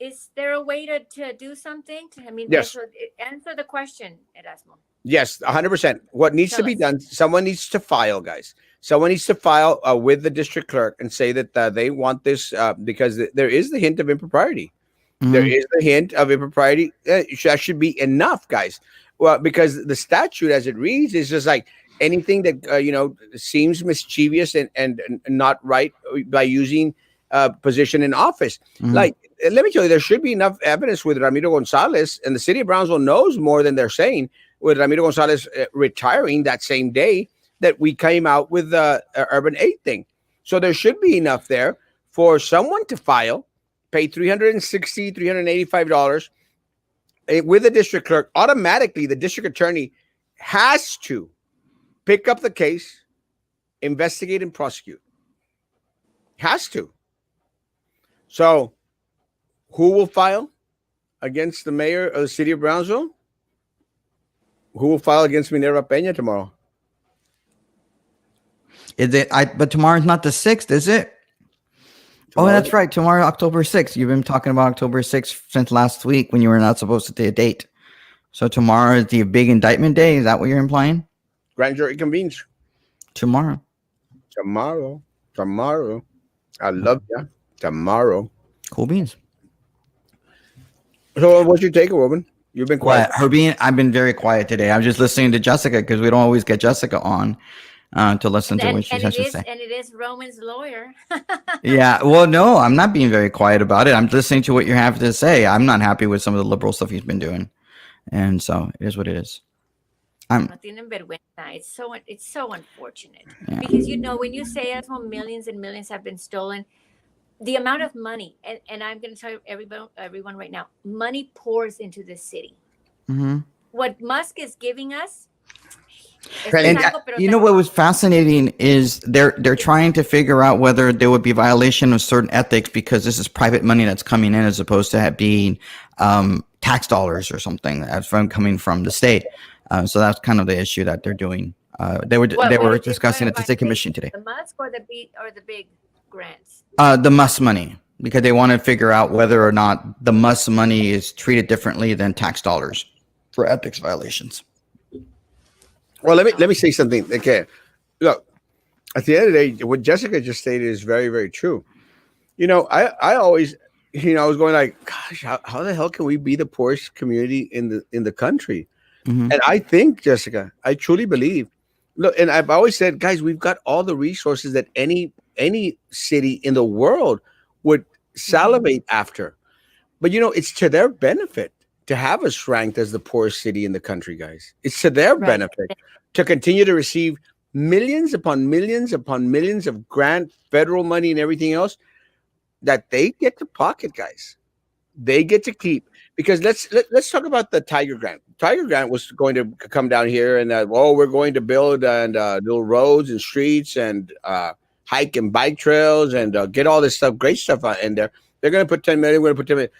Is there a way to do something? Yes. Answer the question, Erasmo. Yes, 100%. What needs to be done? Someone needs to file, guys. Someone needs to file with the district clerk and say that they want this because there is the hint of impropriety. There is the hint of impropriety. That should be enough, guys. Well, because the statute, as it reads, is just like anything that seems mischievous and not right by using position in office. Like, let me tell you, there should be enough evidence with Ramiro Gonzalez, and the city of Brownsville knows more than they're saying. With Ramiro Gonzalez retiring that same day that we came out with the Urban 8 thing. So there should be enough there for someone to file, pay $360, $385 with the district clerk. Automatically, the district attorney has to pick up the case, investigate, and prosecute. Has to. So who will file against the mayor of the city of Brownsville? Who will file against Minerva Peña tomorrow? Is it? But tomorrow's not the 6th, is it? Tomorrow, that's right. Tomorrow, October 6th. You've been talking about October 6th since last week when you were not supposed to take a date. So tomorrow is the big indictment day. Is that what you're implying? Grand jury convenes. Tomorrow. I love you. Tomorrow. Cool beans. So what's your take, Robin? You've been quiet. I've been very quiet today. I'm just listening to Jessica because we don't always get Jessica on to listen to what she has to say. And it is Roman's lawyer. Yeah. Well, no, I'm not being very quiet about it. I'm listening to what you have to say. I'm not happy with some of the liberal stuff he's been doing. And so it is what it is. It's so unfortunate. Yeah. Because, when you say as well, millions and millions have been stolen, the amount of money, and I'm going to tell everyone right now, money pours into this city. What Musk is giving us. And what was fascinating is they're trying to figure out whether there would be violation of certain ethics because this is private money that's coming in as opposed to being tax dollars or something that's coming from the state. So that's kind of the issue that they're doing. They were discussing at the state commission today. The Musk or the big grants? The Musk money, because they want to figure out whether or not the Musk money is treated differently than tax dollars for ethics violations. Well, let me say something. Okay, look, at the end of the day, what Jessica just stated is very, very true. I always, I was going like, gosh, how the hell can we be the poorest community in the country? And I think, Jessica, I truly believe. Look, and I've always said, guys, we've got all the resources that any city in the world would salivate after. But it's to their benefit to have us ranked as the poorest city in the country, guys. It's to their benefit to continue to receive millions upon millions upon millions of grant, federal money, and everything else that they get to pocket, guys. They get to keep. Because let's talk about the Tiger Grant. Tiger Grant was going to come down here and we're going to build little roads and streets and hike and bike trails and get all this stuff, great stuff out in there. They're going to put 10 million. We're going to put 10 million.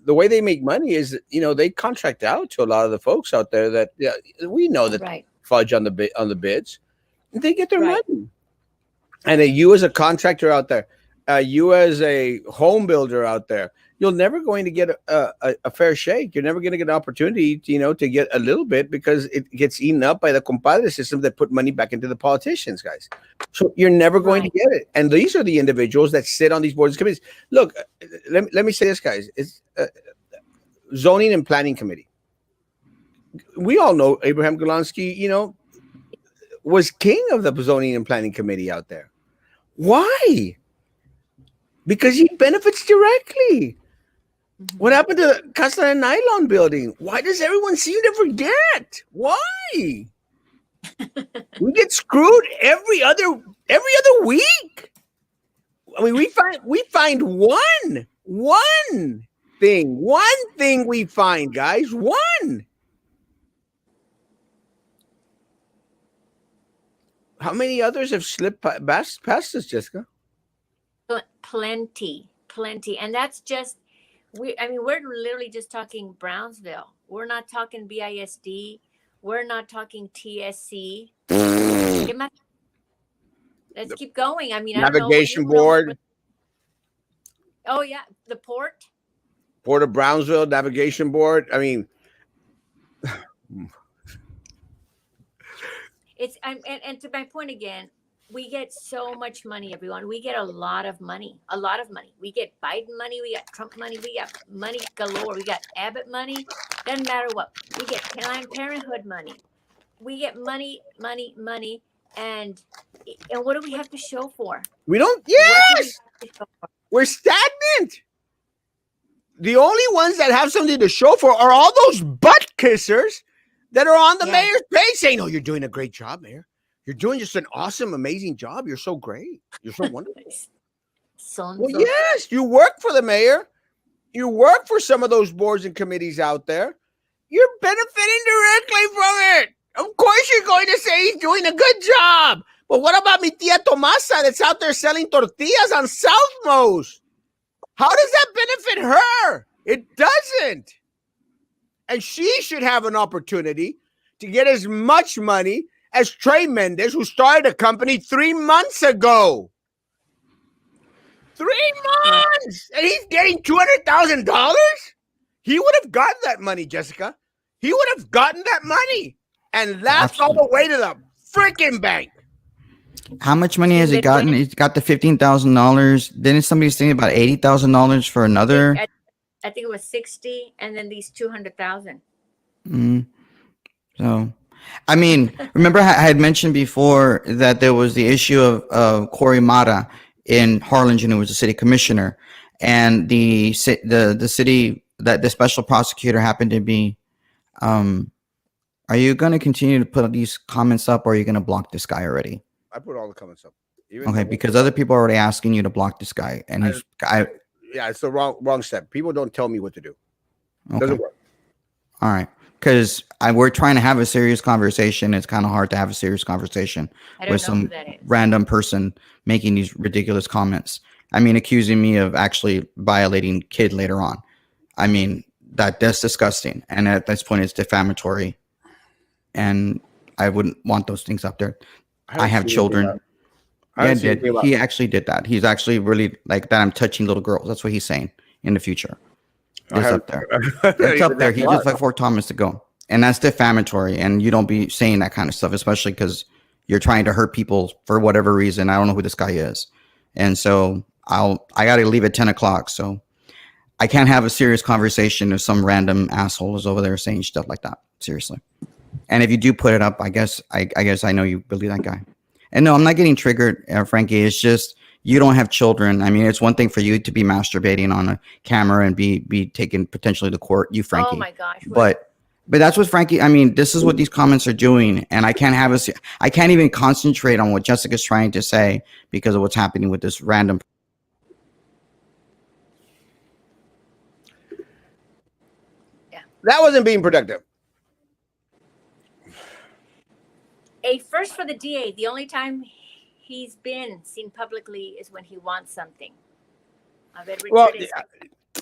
The way they make money is, they contract out to a lot of the folks out there that we know that fudge on the bids. They get their money. And you as a contractor out there, you as a home builder out there, you're never going to get a fair shake. You're never going to get an opportunity, to get a little bit because it gets eaten up by the compadre system that put money back into the politicians, guys. So you're never going to get it. And these are the individuals that sit on these boards and committees. Look, let me say this, guys. It's zoning and planning committee. We all know Abraham Golansky, was king of the zoning and planning committee out there. Why? Because he benefits directly. What happened to the Casa de Nylon building? Why does everyone seem to forget? Why? We get screwed every other week. I mean, we find one thing we find, guys. One. How many others have slipped past us, Jessica? Plenty. And that's just, we're literally just talking Brownsville. We're not talking BISD. We're not talking TSC. Let's keep going. I mean, Navigation Board. Oh, yeah. The Port of Brownsville, Navigation Board. I mean... And to my point again, we get so much money, everyone. We get a lot of money. We get Biden money. We got Trump money. We got money galore. We got Abbott money. Doesn't matter what. We get Planned Parenthood money. We get money. And what do we have to show for? We don't. Yes. We're stagnant. The only ones that have something to show for are all those butt kissers that are on the mayor's page saying, "Oh, you're doing a great job, Mayor. You're doing just an awesome, amazing job. You're so great. You're so wonderful." Well, yes, you work for the mayor. You work for some of those boards and committees out there. You're benefiting directly from it. Of course, you're going to say he's doing a good job. But what about mi tia Tomasa that's out there selling tortillas on Southmost? How does that benefit her? It doesn't. And she should have an opportunity to get as much money as Trey Mendez, who started a company 3 months ago. 3 months! And he's getting $200,000? He would have gotten that money, Jessica. He would have gotten that money. And that's all the way to the freaking bank. How much money has he gotten? He's got the $15,000. Didn't somebody say about $80,000 for another? I think it was 60, and then these 200,000. So, I mean, remember I had mentioned before that there was the issue of Corey Mata in Harlingen, who was the city commissioner, and the city that the special prosecutor happened to be. Are you going to continue to put these comments up, or are you going to block this guy already? I put all the comments up. Okay, because other people are already asking you to block this guy, and it's the wrong step. People don't tell me what to do. Okay. Doesn't work. All right, because we're trying to have a serious conversation. It's kind of hard to have a serious conversation with some random person making these ridiculous comments. I mean, accusing me of actually violating kid later on. I mean, that's disgusting, and at this point, it's defamatory. And I wouldn't want those things up there. I have children. He actually did that. He's actually really like that. I'm touching little girls. That's what he's saying in the future. It's up there. It's up there. He just like Fort Thomas to go. And that's defamatory. And you don't be saying that kind of stuff, especially because you're trying to hurt people for whatever reason. I don't know who this guy is. And so I got to leave at 10 o'clock. So I can't have a serious conversation if some random asshole is over there saying stuff like that. Seriously. And if you do put it up, I guess I know you believe that guy. And no, I'm not getting triggered, Frankie. It's just you don't have children. I mean, it's one thing for you to be masturbating on a camera and be taken potentially to court. You, Frankie. Oh my gosh. But that's what Frankie. I mean, this is what these comments are doing, and I can't even concentrate on what Jessica's trying to say because of what's happening with this random. Yeah, that wasn't being productive. A first for the DA. The only time he's been seen publicly is when he wants something. Well,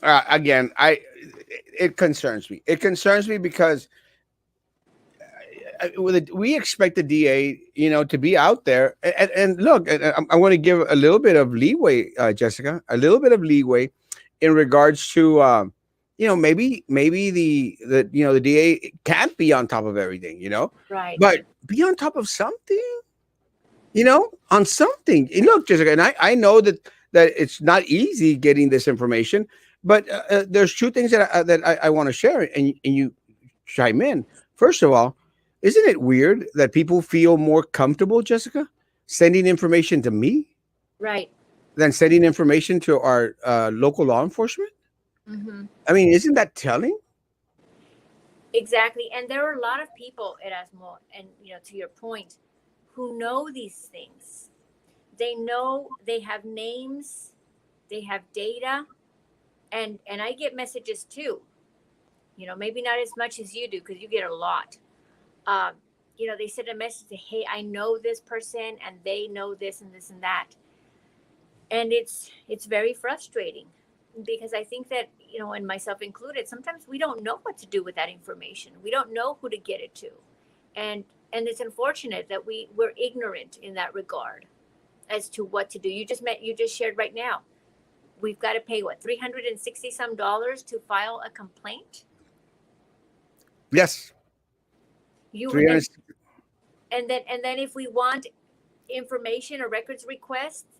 again, it concerns me. It concerns me because we expect the DA, to be out there. And look, I'm going to give a little bit of leeway, Jessica, a little bit of leeway in regards to, maybe the DA can't be on top of everything, Right. but be on top of something, on something. And look, Jessica, and I know that it's not easy getting this information, but there's two things that I want to share, and you chime in. First of all, isn't it weird that people feel more comfortable, Jessica, sending information to me Right. than sending information to our local law enforcement? Mm-hmm. I mean, isn't that telling? Exactly. And there are a lot of people, Erasmo, and to your point, who know these things. They know, they have names, they have data, and I get messages too. Maybe not as much as you do because you get a lot. They send a message, say, hey, I know this person and they know this and this and that. And it's very frustrating because I think that, and myself included, sometimes we don't know what to do with that information. We don't know who to get it to. And it's unfortunate that we're ignorant in that regard as to what to do. You just shared right now. We've got to pay what, $360 some to file a complaint? Yes. And then if we want information or records requests,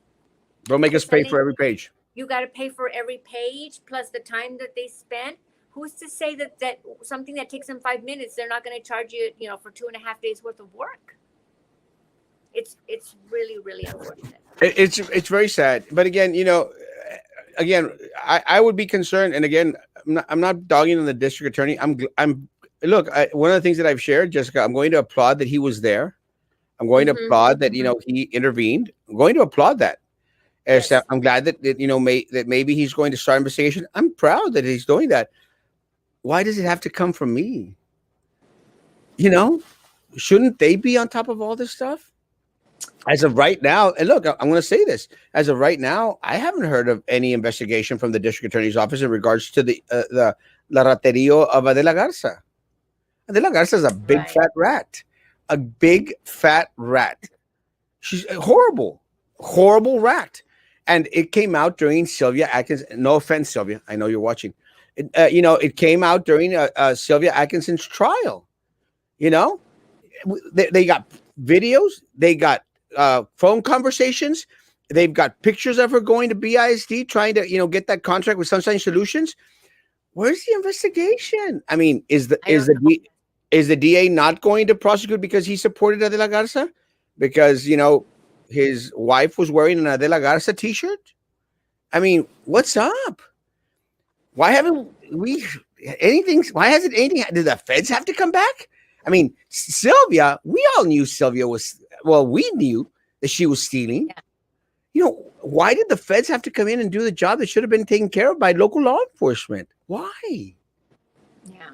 they'll make us pay for every page. You got to pay for every page plus the time that they spend. Who's to say that something that takes them 5 minutes, they're not going to charge you, for 2.5 days worth of work? It's really, really unfortunate. It's very sad. But again, I would be concerned. And again, I'm not dogging on the district attorney. Look, one of the things that I've shared, Jessica, I'm going to applaud that he was there. I'm going to applaud that, he intervened. I'm going to applaud that. Yes. I'm glad that maybe he's going to start investigation. I'm proud that he's doing that. Why does it have to come from me? Shouldn't they be on top of all this stuff? As of right now, and look, I'm going to say this. As of right now, I haven't heard of any investigation from the district attorney's office in regards to the La Raterio of Adela Garza. Adela Garza is a big fat rat. A big fat rat. She's a horrible rat. And it came out during Sylvia Atkins. No offense, Sylvia. I know you're watching. It came out during Sylvia Atkinson's trial. They got videos. They got phone conversations. They've got pictures of her going to BISD trying to, get that contract with Sunshine Solutions. Where's the investigation? I mean, is the DA not going to prosecute because he supported Adela Garza? Because, his wife was wearing an Adela Garza t-shirt? I mean, what's up? Why hasn't anything, did the feds have to come back? I mean, Sylvia, we all knew Sylvia we knew that she was stealing. Yeah. Why did the feds have to come in and do the job that should have been taken care of by local law enforcement? Why? Yeah.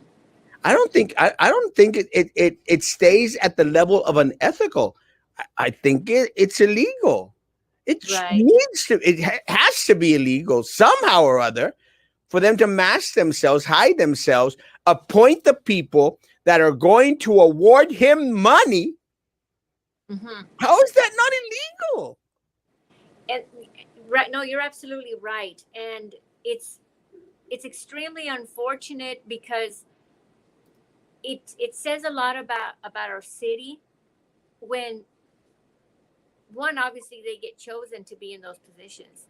I don't think it stays at the level of unethical. I think it's illegal. It has to be illegal somehow or other for them to mask themselves, hide themselves, appoint the people that are going to award him money. Mm-hmm. How is that not illegal? And right, no, you're absolutely right, and it's extremely unfortunate because it says a lot about our city when, one, obviously they get chosen to be in those positions,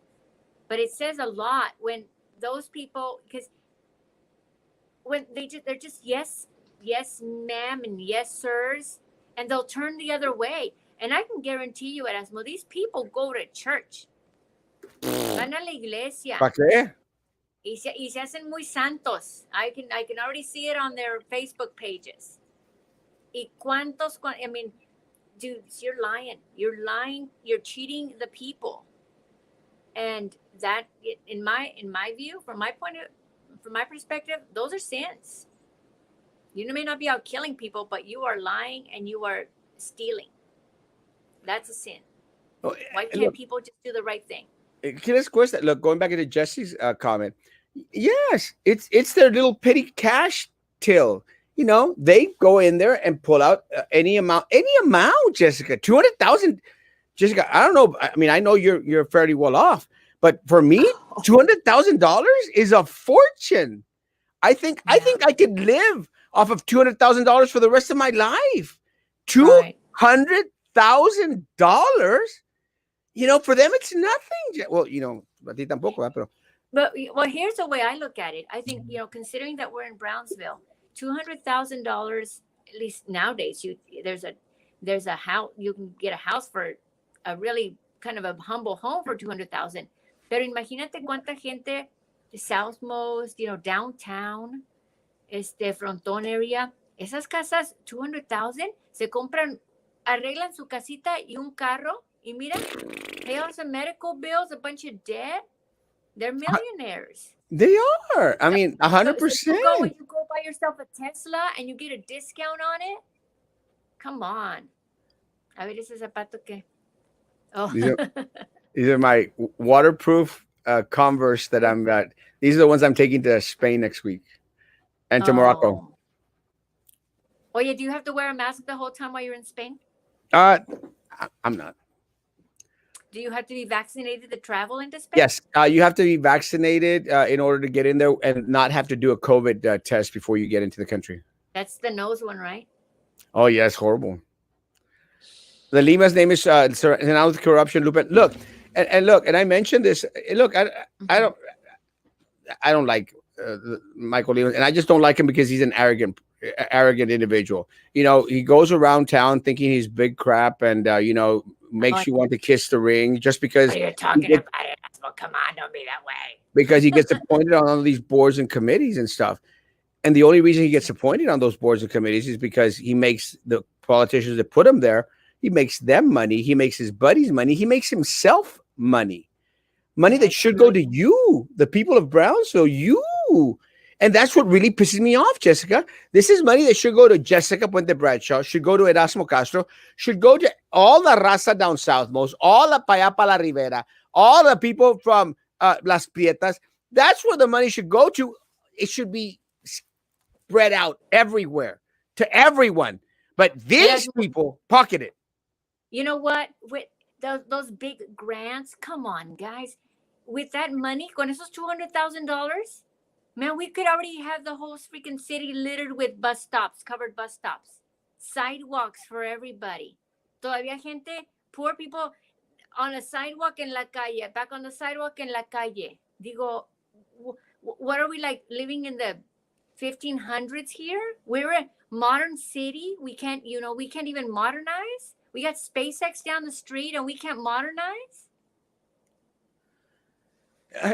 but it says a lot when those people, because when they're just yes ma'am and yes sirs, and they'll turn the other way. And I can guarantee you, Erasmo, these people go to church, van a la iglesia. ¿Para qué? Y se hacen muy santos. I can already see it on their Facebook pages. I mean, dudes, you're lying. You're cheating the people. And that, in my view, from my perspective, those are sins. You may not be out killing people, but you are lying and you are stealing. That's a sin. Why can't people just do the right thing? Look, going back into Jesse's comment, yes, it's their little petty cash till. You know, they go in there and pull out any amount, Jessica. 200,000, Jessica. I don't know. I mean, I know you're fairly well off, but for me, $200,000 is a fortune. I think I could live off of $200,000 for the rest of my life. $200,000. You know, for them it's nothing. Well, you know, a ti tampoco, pero. But well, here's the way I look at it. I think, you know, considering that we're in Brownsville, $200,000, at least nowadays, there's a house, you can get a house for a really kind of a humble home for 200,000. Pero imagínate cuánta gente, Southmost, you know, downtown, Frontón area, esas casas, 200,000, se compran, arreglan su casita y un carro, y mira, pay off some medical bills, a bunch of debt. They're millionaires. They are. I mean, 100%. So you go buy yourself a Tesla and you get a discount on it. Come on. A ver ese zapato que. Oh. These are my waterproof Converse that I'm got. These are the ones I'm taking to Spain next week and to Morocco. Oh yeah, do you have to wear a mask the whole time while you're in Spain? I'm not. Do you have to be vaccinated to travel into Spain? Yes, you have to be vaccinated in order to get in there and not have to do a COVID test before you get into the country. That's the nose one, right? Oh, yeah, it's horrible. The Lima's name is surrounded with corruption. Look, and I mentioned this. Look, I don't like Michael Lima, and I just don't like him because he's an arrogant individual. You know, he goes around town thinking he's big crap, and you know, makes you want to kiss the ring just because you're talking about it. Well, come on, don't be that way. Because he gets appointed on all these boards and committees and stuff. And the only reason he gets appointed on those boards and committees is because he makes the politicians that put him there, he makes them money, he makes his buddies money, he makes himself money. Money that should go to you, the people of Brownsville, you. And that's what really pisses me off, Jessica. This is money that should go to Jessica Puente Bradshaw, should go to Erasmo Castro, should go to all the raza down southmost, all the Payapa La Rivera, all the people from Las Prietas. That's where the money should go to. It should be spread out everywhere to everyone. But these people pocket it. You know what? With those big grants, come on, guys. With that money, con esos $200,000, man, we could already have the whole freaking city littered with bus stops, covered bus stops, sidewalks for everybody. Todavía gente, poor people on a sidewalk en la calle, back on the sidewalk en la calle. Digo, what are we like, living in the 1500s here? We're a modern city. We can't even modernize. We got SpaceX down the street and we can't modernize.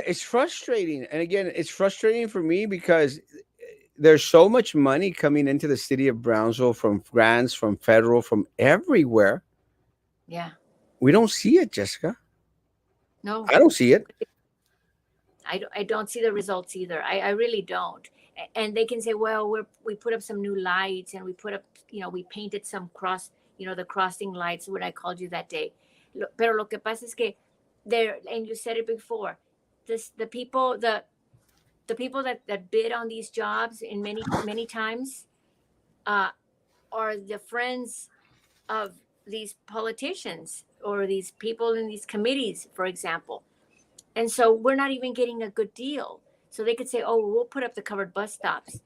It's frustrating. And again, it's frustrating for me because there's so much money coming into the city of Brownsville from grants, from federal, from everywhere. Yeah. We don't see it, Jessica. No. I don't see it. I don't see the results either. I really don't. And they can say, well, we put up some new lights and we put up, we painted some the crossing lights, what I called you that day. Pero lo que pasa es que and you said it before, the people that bid on these jobs in many times are the friends of these politicians or these people in these committees, for example. And so we're not even getting a good deal. So they could say, oh, we'll put up the covered bus stops.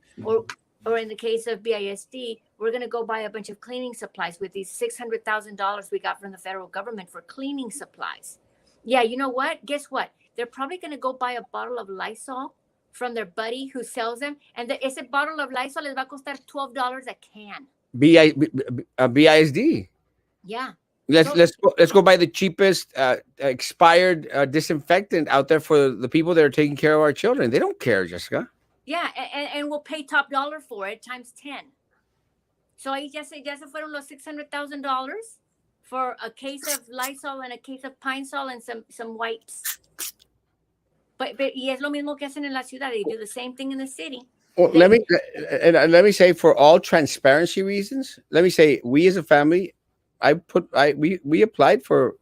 Or in the case of BISD, we're going to go buy a bunch of cleaning supplies with these $600,000 we got from the federal government for cleaning supplies. Yeah, you know what? Guess what? They're probably going to go buy a bottle of Lysol from their buddy who sells them. And ese bottle of Lysol les va a costar $12 a can. BISD. Yeah. Let's go buy the cheapest expired disinfectant out there for the people that are taking care of our children. They don't care, Jessica. Yeah, and we'll pay top dollar for it times 10. So ahí ya se fueron los $600,000 for a case of Lysol and a case of Pine Sol and some wipes. But y es lo mismo que hacen en la ciudad. They do the same thing in the city. Well, let me say, for all transparency reasons, let me say, we as a family, we applied for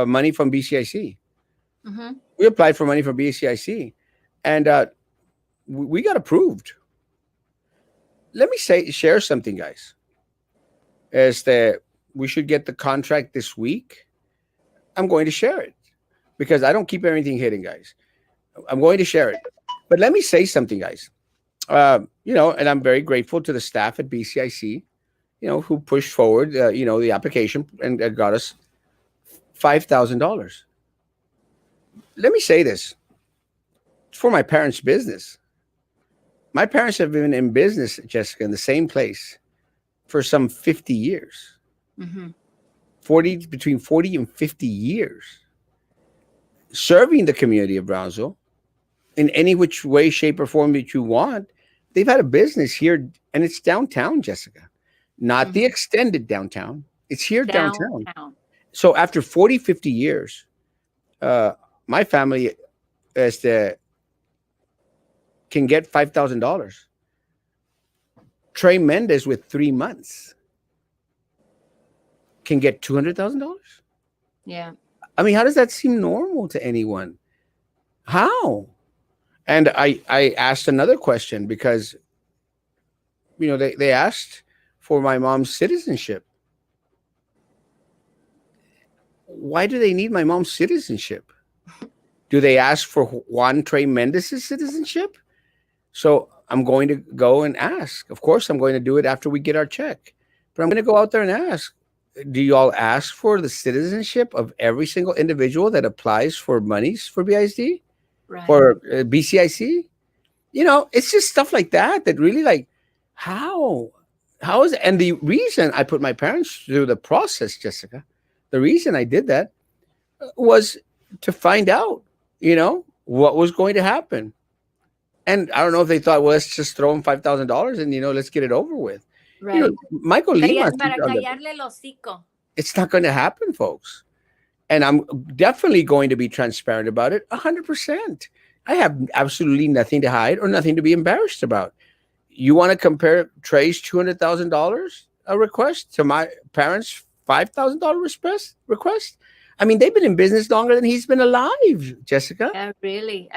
money from BCIC. Mm-hmm. We applied for money from BCIC, and we got approved. let me share something, guys. Is that we should get the contract this week. I'm going to share it because I don't keep everything hidden, guys. I'm going to share it. But let me say something, guys. And I'm very grateful to the staff at BCIC, who pushed forward, the application and got us $5,000. Let me say this. It's for my parents' business. My parents have been in business, Jessica, in the same place for some 50 years. Mm-hmm. Between 40 and 50 years. Serving the community of Brownsville in any which way, shape, or form that you want. They've had a business here, and it's downtown, Jessica. Not the extended downtown. It's here downtown. So after 40, 50 years, my family can get $5,000. Trey Mendez with 3 months can get $200,000. Yeah. I mean, how does that seem normal to anyone? How? And I asked another question because, they asked for my mom's citizenship. Why do they need my mom's citizenship? Do they ask for Juan Trey Mendez's citizenship? So I'm going to go and ask. Of course, I'm going to do it after we get our check. But I'm going to go out there and ask. Do you all ask for the citizenship of every single individual that applies for monies for BISD? Right. Or BCIC? It's just stuff like that really how is it? And the reason I put my parents through the process, Jessica, the reason I did that was to find out, what was going to happen. And I don't know if they thought, well, let's just throw them $5,000 and, let's get it over with. Right. Michael Lima. It's not going to happen, folks. And I'm definitely going to be transparent about it 100%. I have absolutely nothing to hide or nothing to be embarrassed about. You want to compare Trey's $200,000 request to my parents' $5,000 request? I mean, they've been in business longer than he's been alive, Jessica. I really.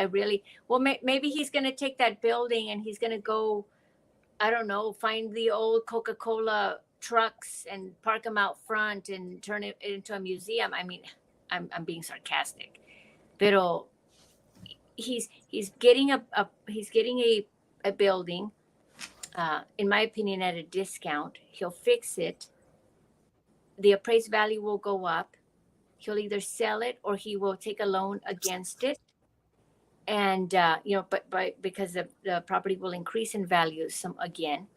Well, maybe he's going to take that building and he's going to go, I don't know, find the old Coca-Cola trucks and park them out front and turn it into a museum. I mean, I'm being sarcastic, pero he's getting a building, in my opinion, at a discount. He'll fix it. The appraised value will go up. He'll either sell it or he will take a loan against it. And, because the property will increase in value again.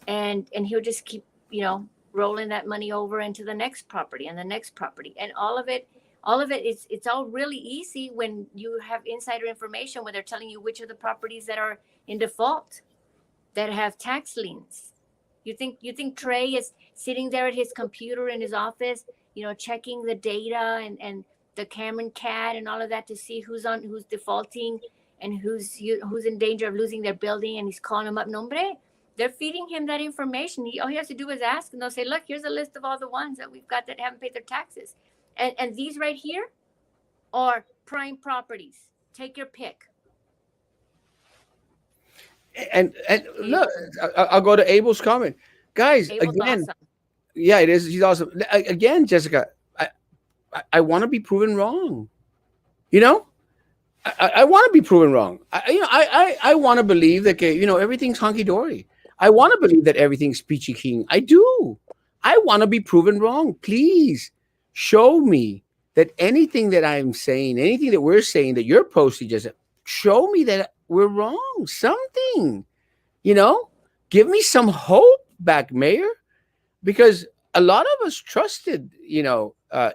And he'll just keep, rolling that money over into the next property and the next property. And all of it it's all really easy when you have insider information, when they're telling you which of the properties that are in default, that have tax liens. You think Trey is sitting there at his computer in his office, checking the data and the Cameron CAD and all of that to see who's defaulting and who's in danger of losing their building, and he's calling them up? No, hombre, they're feeding him that information. All he has to do is ask, and they'll say, look, here's a list of all the ones that we've got that haven't paid their taxes. And these right here are prime properties. Take your pick. And look, I'll go to Abel's comment. Guys, Abel's again, awesome. Yeah, it is. She's awesome. Again, Jessica, I want to be proven wrong. I want to be proven wrong. I want to believe that, everything's hunky-dory. I want to believe that everything's peachy keen. I do. I want to be proven wrong. Please show me that anything that I'm saying, anything that we're saying, that you're posting, just show me that we're wrong. Something, give me some hope back, Mayor, because a lot of us trusted,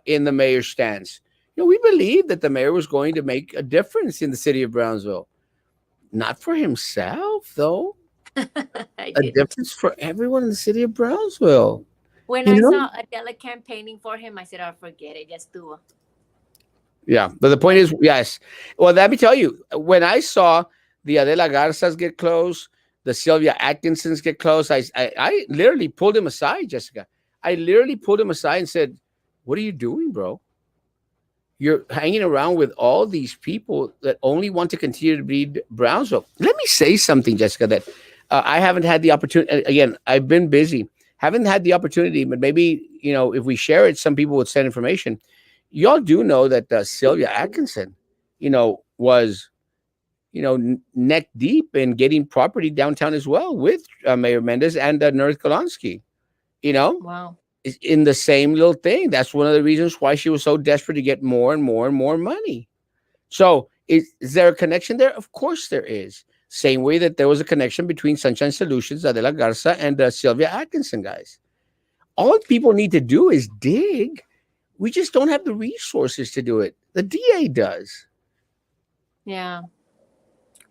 in the mayor's stance. We believed that the mayor was going to make a difference in the city of Brownsville. Not for himself, though. A difference for everyone in the city of Brownsville. When I saw Adela campaigning for him, I said, forget it. Just do it. Yeah, but the point is, yes. Well, let me tell you, when I saw the Adela Garzas get close, the Sylvia Atkinsons get close, I literally pulled him aside, Jessica. I literally pulled him aside and said, what are you doing, bro? You're hanging around with all these people that only want to continue to bleed Brownsville. Let me say something, Jessica, that I haven't had the opportunity. Again, I've been busy. Haven't had the opportunity, but maybe, if we share it, some people would send information. Y'all do know that Sylvia Atkinson, was, neck deep in getting property downtown as well with Mayor Mendez and Nerith Golonsky, Wow. in the same little thing. That's one of the reasons why she was so desperate to get more and more and more money. So is there a connection there? Of course there is. Same way that there was a connection between Sunshine Solutions, Adela Garza, and Sylvia Atkinson, guys. All people need to do is dig. We just don't have the resources to do it. The DA does. Yeah.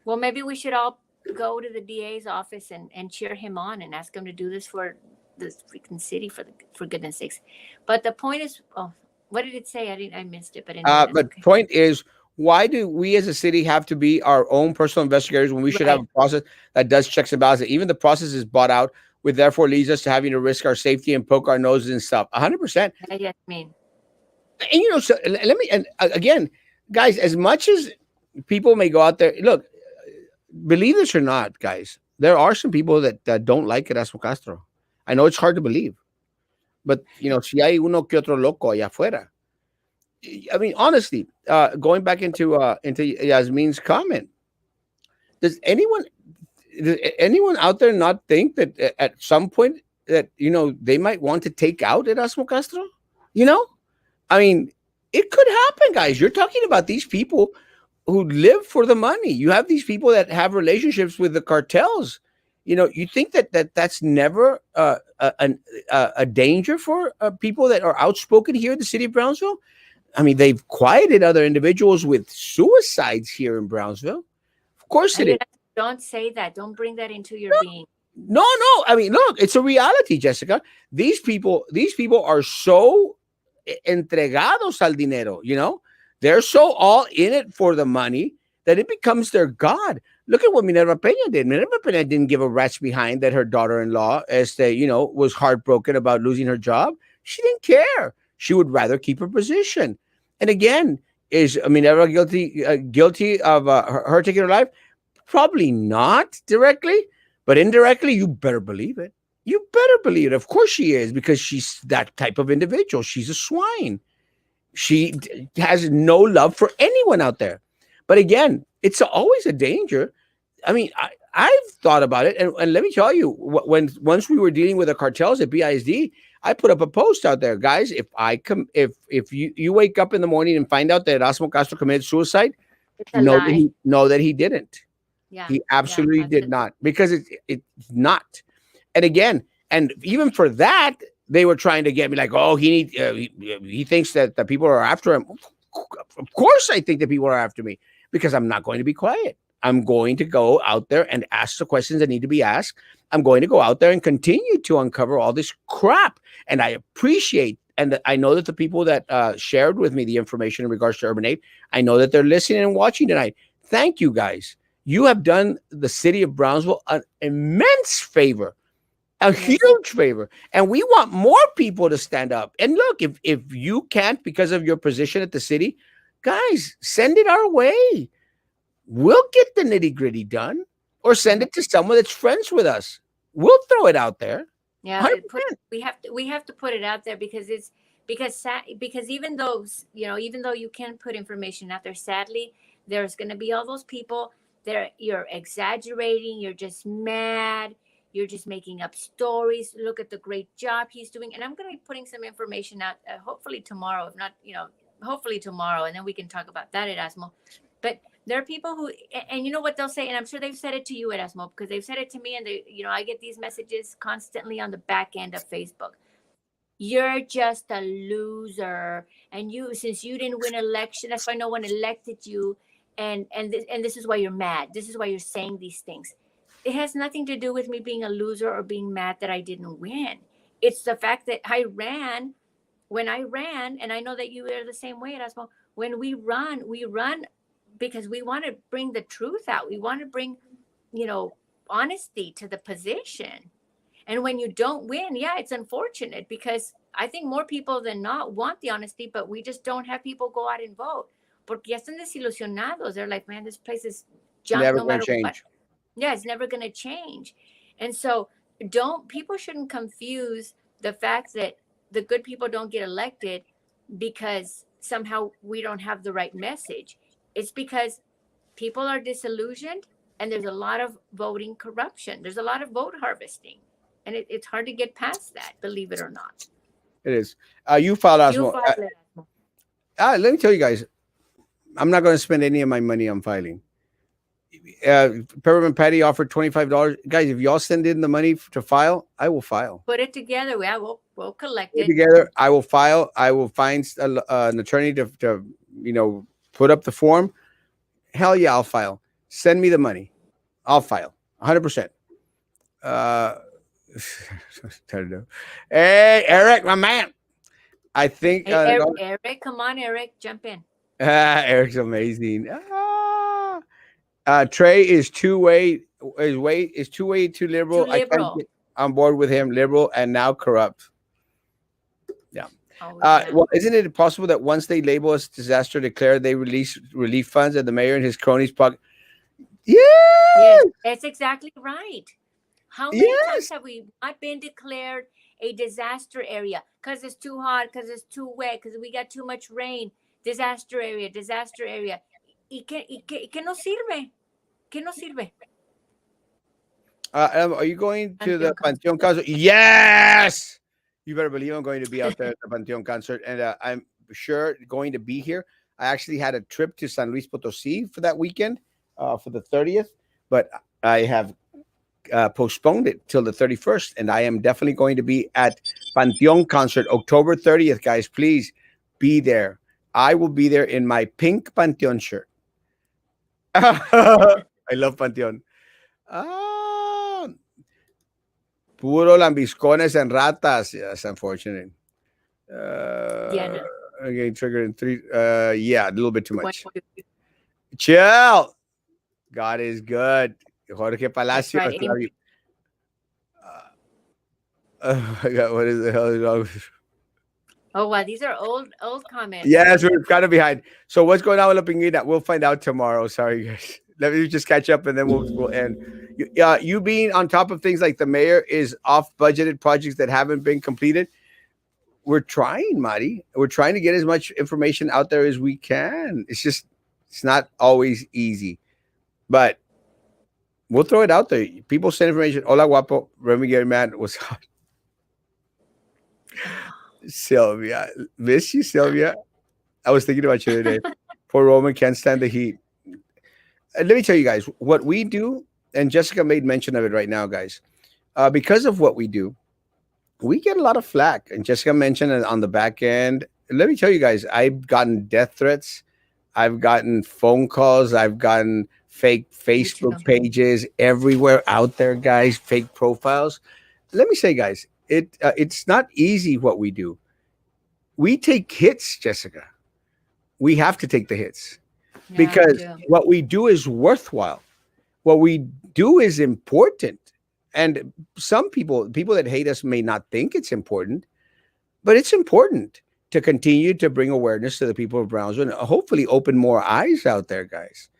Well, maybe we should all go to the DA's office and cheer him on and ask him to do this for this freaking city, for goodness sakes. But the point is, what did it say? I missed it. But anyway, but okay. Point is, why do we as a city have to be our own personal investigators when we should have a process that does checks and balances? Even the process is bought out, which therefore leads us to having to risk our safety and poke our noses and stuff. 100%. Yes, I mean. And so let me, and again, guys, as much as people may go out there, look, believe this or not, guys, there are some people that don't like Erasmo Castro. I know it's hard to believe, but si hay uno que otro loco allá afuera. I mean, honestly, going back into Yasmin's comment, does anyone out there not think that at some point that they might want to take out Erasmo Castro? I mean, it could happen, guys. You're talking about these people who live for the money. You have these people that have relationships with the cartels. You think that's never a danger for people that are outspoken here in the city of Brownsville? I mean, they've quieted other individuals with suicides here in Brownsville. Of course it is. Don't say that. Don't bring that into your being. No. I mean, look, it's a reality, Jessica. These people are so entregados al dinero, They're so all in it for the money that it becomes their God. Look at what Minerva Peña did. Minerva Peña didn't give a rat's behind that her daughter-in-law, was heartbroken about losing her job. She didn't care. She would rather keep her position. And again, is Minerva guilty of her taking her life? Probably not directly, but indirectly, you better believe it. You better believe it. Of course she is, because she's that type of individual. She's a swine. She has no love for anyone out there. But again, it's always a danger. I mean, I've thought about it. And let me tell you, once we were dealing with the cartels at BISD, I put up a post out there, guys. If you wake up in the morning and find out that Erasmo Castro committed suicide, know that he didn't. Yeah, he absolutely did not, because it's not. And again, and even for that, they were trying to get me like, oh, he thinks that the people are after him. Of course, I think that people are after me, because I'm not going to be quiet. I'm going to go out there and ask the questions that need to be asked. I'm going to go out there and continue to uncover all this crap. And I appreciate, and I know that the people that shared with me the information in regards to Urban 8, I know that they're listening and watching tonight. Thank you, guys. You have done the city of Brownsville an immense favor. A huge favor. And we want more people to stand up. And look, if you can't because of your position at the city, guys, send it our way. We'll get the nitty-gritty done, or send it to someone that's friends with us. We'll throw it out there. Yeah, we have to put it out there, because even though you can put information out there, sadly, there's going to be all those people that you're exaggerating, you're just mad, you're just making up stories. Look at the great job he's doing. And I'm going to be putting some information out, hopefully tomorrow, if not, hopefully tomorrow. And then we can talk about that, Erasmo. But there are people who, and you know what they'll say, and I'm sure they've said it to you, Erasmo, because they've said it to me, and I get these messages constantly on the back end of Facebook. You're just a loser. And since you didn't win election, that's why no one elected you. And this is why you're mad. This is why you're saying these things. It has nothing to do with me being a loser or being mad that I didn't win. It's the fact that when I ran, and I know that you are the same way, Erasmo. When we run because we want to bring the truth out. We want to bring, honesty to the position. And when you don't win, it's unfortunate, because I think more people than not want the honesty, but we just don't have people go out and vote. Porque ya están desilusionados. They're like, man, this place is junk. Never no matter change. what. Yeah, it's never going to change. And so people shouldn't confuse the fact that the good people don't get elected because somehow we don't have the right message. It's because people are disillusioned and there's a lot of voting corruption. There's a lot of vote harvesting. And it's hard to get past that, believe it or not. It is. You filed Erasmo. Let me tell you guys, I'm not going to spend any of my money on filing. Peppermint Patty offered $25. Guys, if y'all send in the money to file, I will file. Put it together. We'll collect it. Together, I will file. I will find an attorney to put up the form. Hell yeah, I'll file. Send me the money. I'll file 100%. Hey, Eric, my man. I think Eric, come on, Eric, jump in. Eric's amazing. Trey is two-way too liberal. I can't get on board with him, liberal and now corrupt. Yeah. Well, isn't it possible that once they label us disaster declared, they release relief funds and the mayor and his cronies pocket? Yes, that's exactly right. How many times have we not been declared a disaster area because it's too hot, because it's too wet, because we got too much rain? Disaster area, disaster area. ¿Y qué nos sirve? ¿Qué nos sirve? Are you going to the Panteon concert? Yes! You better believe I'm going to be out there at the Panteon concert, and I'm sure going to be here. I actually had a trip to San Luis Potosí for that weekend, for the 30th, but I have postponed it till the 31st, and I am definitely going to be at Panteon concert October 30th, guys. Please be there. I will be there in my pink Panteon shirt. I love Panteon. Puro lambiscones and ratas. Yes, unfortunate. No. Okay, triggered in 3. Yeah, a little bit too much. Chill. God is good. Jorge Palacio. Right. Oh my God, what is the hell is wrong with... Oh wow, these are old comments. Yes, we're kind of behind. So what's going on with La Pinguina? We'll find out tomorrow. Sorry, guys. Let me just catch up and then we'll end. You being on top of things like the mayor is off budgeted projects that haven't been completed. We're trying, Mari. We're trying to get as much information out there as we can. It's not always easy, but we'll throw it out there. People send information. Hola, guapo. Remy Gary Man was hot. Sylvia, miss you, Sylvia. I was thinking about you today. Poor Roman can't stand the heat. Let me tell you guys what we do, and Jessica made mention of it right now, guys. Because of what we do, we get a lot of flack. And Jessica mentioned it on the back end. Let me tell you guys, I've gotten death threats. I've gotten phone calls. I've gotten fake Facebook pages everywhere out there, guys, fake profiles. Let me say, guys, it's not easy what we do. We take hits, Jessica. We have to take the hits because what we do is worthwhile. What we do is important. And some people that hate us may not think it's important, but it's important to continue to bring awareness to the people of Brownsville and hopefully open more eyes out there, guys.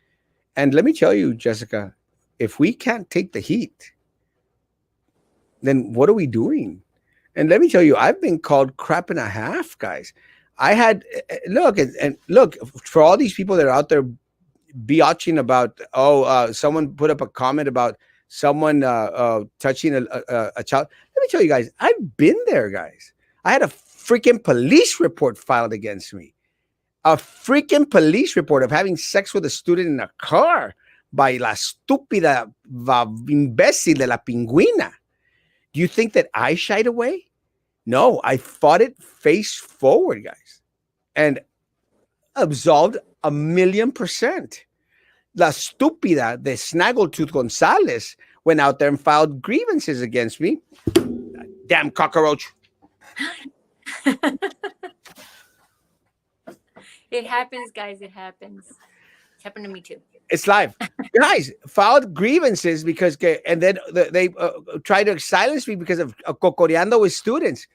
And let me tell you, Jessica, if we can't take the heat, then what are we doing? And let me tell you, I've been called crap and a half, guys. I had look for all these people that are out there biatching about, someone put up a comment about someone touching a child. Let me tell you guys, I've been there, guys. I had a freaking police report filed against me. A freaking police report of having sex with a student in a car by la estúpida imbécil de la Pingüina. Do you think that I shied away? No, I fought it face forward, guys, and absolved 1,000,000%. La estúpida de Snaggletooth Gonzalez went out there and filed grievances against me. Damn cockroach. It happens, guys. It happens. It's happened to me too. It's live. Guys filed grievances because, and then they tried to silence me because of cocoreando with students.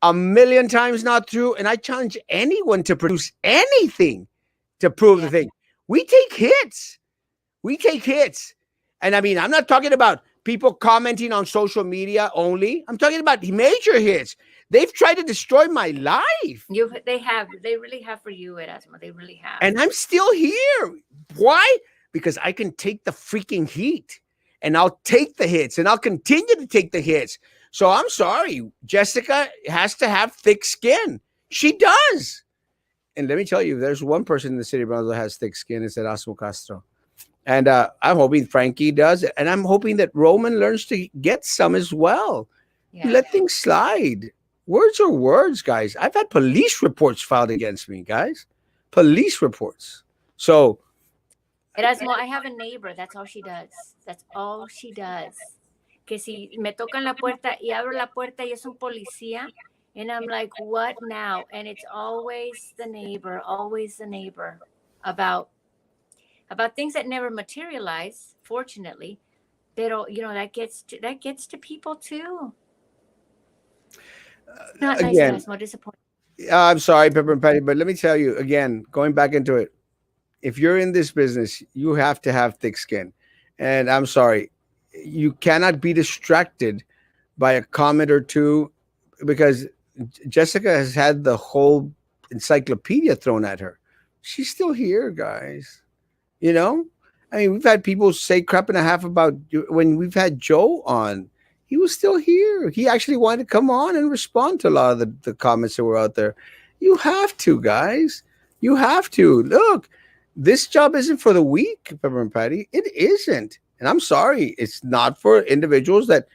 1,000,000 times not true. And I challenge anyone to produce anything to prove the thing. We take hits. And I mean, I'm not talking about people commenting on social media only. I'm talking about major hits. They've tried to destroy my life. They really have for you, Erasmo. They really have. And I'm still here. Why? Because I can take the freaking heat, and I'll take the hits, and I'll continue to take the hits. So I'm sorry. Jessica has to have thick skin. She does. And let me tell you, there's one person in the city of Brownsville that has thick skin. It's Erasmo Castro. And I'm hoping Frankie does. And I'm hoping that Roman learns to get some as well. Yeah. Let things slide. Words are words, guys. I've had police reports filed against me, guys. Police reports. So. Erasmo, I have a neighbor. That's all she does. That's all she does. Que si me tocan la puerta y abro la puerta y es un policía. And I'm like, what now? And it's always the neighbor about things that never materialize, fortunately. Pero, that gets to people too. Not again, nice, more disappointing. I'm sorry, Pepper and Patty, but let me tell you again, going back into it, if you're in this business, you have to have thick skin. And I'm sorry, you cannot be distracted by a comment or two, because Jessica has had the whole encyclopedia thrown at her. She's still here, guys. I mean, we've had people say crap and a half about when we've had Joe on. He was still here. He actually wanted to come on and respond to a lot of the comments that were out there. You have to, guys. You have to. Look, this job isn't for the weak, Pepper and Patty. It isn't. And I'm sorry. It's not for individuals that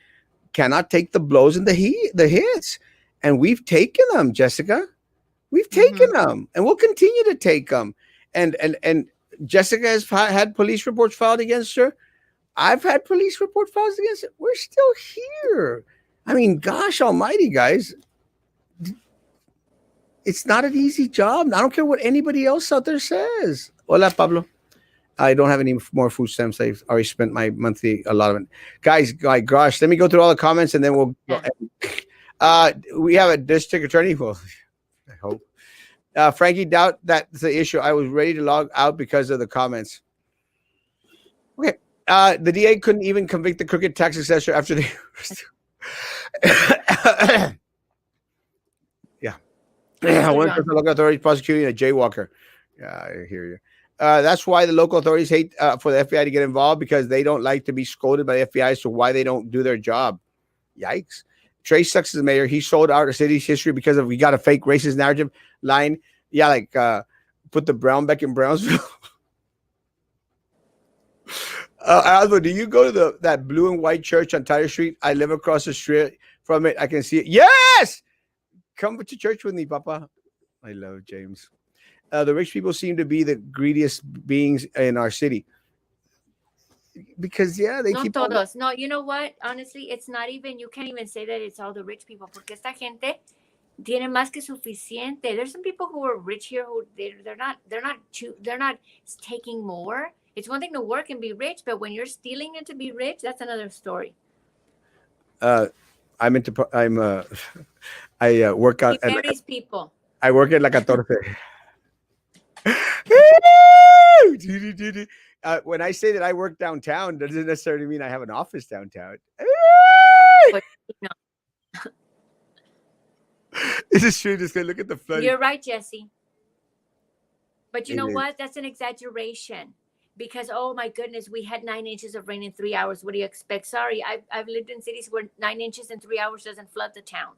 cannot take the blows and the hits. And we've taken them, Jessica. We've taken them. And we'll continue to take them. And Jessica has had police reports filed against her. I've had police report files against it. We're still here. I mean, gosh almighty, guys. It's not an easy job. I don't care what anybody else out there says. Hola, Pablo. I don't have any more food stamps. I've already spent my monthly allotment. Guys, my gosh, let me go through all the comments and then we'll go. We have a district attorney. Well, I hope. Frankie, doubt that's the issue. I was ready to log out because of the comments. Okay. The DA couldn't even convict the crooked tax assessor after they. One person local authorities prosecuting a jaywalker. Yeah, I hear you. That's why the local authorities hate for the FBI to get involved, because they don't like to be scolded by the FBI as to why they don't do their job. Yikes. Trey sucks as the mayor. He sold out the city's history because we got a fake racist narrative line. Yeah, like put the brown back in Brownsville. Aldo, do you go to that blue and white church on Tyler Street? I live across the street from it. I can see it. Yes! Come to church with me, Papa. I love James. The rich people seem to be the greediest beings in our city. Because, yeah, they keep todos. No, you know what? Honestly, it's not even, you can't even say that it's all the rich people, porque esta gente tiene más que suficiente. There's some people who are rich here who they're not taking more. It's one thing to work and be rich, but when you're stealing it to be rich, that's another story. I work out at these people. I work at La Catorce. When I say that I work downtown, doesn't necessarily mean I have an office downtown. But, no. This is true. Just look at the flood. You're right, Jesse. But you know what? That's an exaggeration. Because, oh my goodness, we had 9 inches of rain in 3 hours. What do you expect? Sorry, I've lived in cities where 9 inches in 3 hours doesn't flood the town.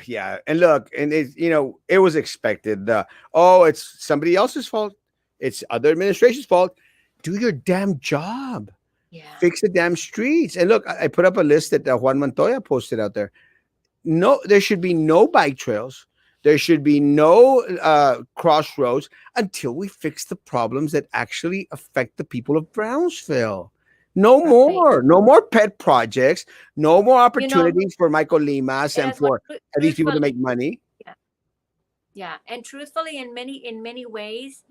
Yeah. And look, and it was expected. It's somebody else's fault. It's other administration's fault. Do your damn job. Yeah. Fix the damn streets. And look, I put up a list that Juan Montoya posted out there. No, there should be no bike trails. There should be no crossroads until we fix the problems that actually affect the people of Brownsville. No more pet projects. No more opportunities for Michael Limas and for these people to make money. Yeah. And truthfully, in many ways,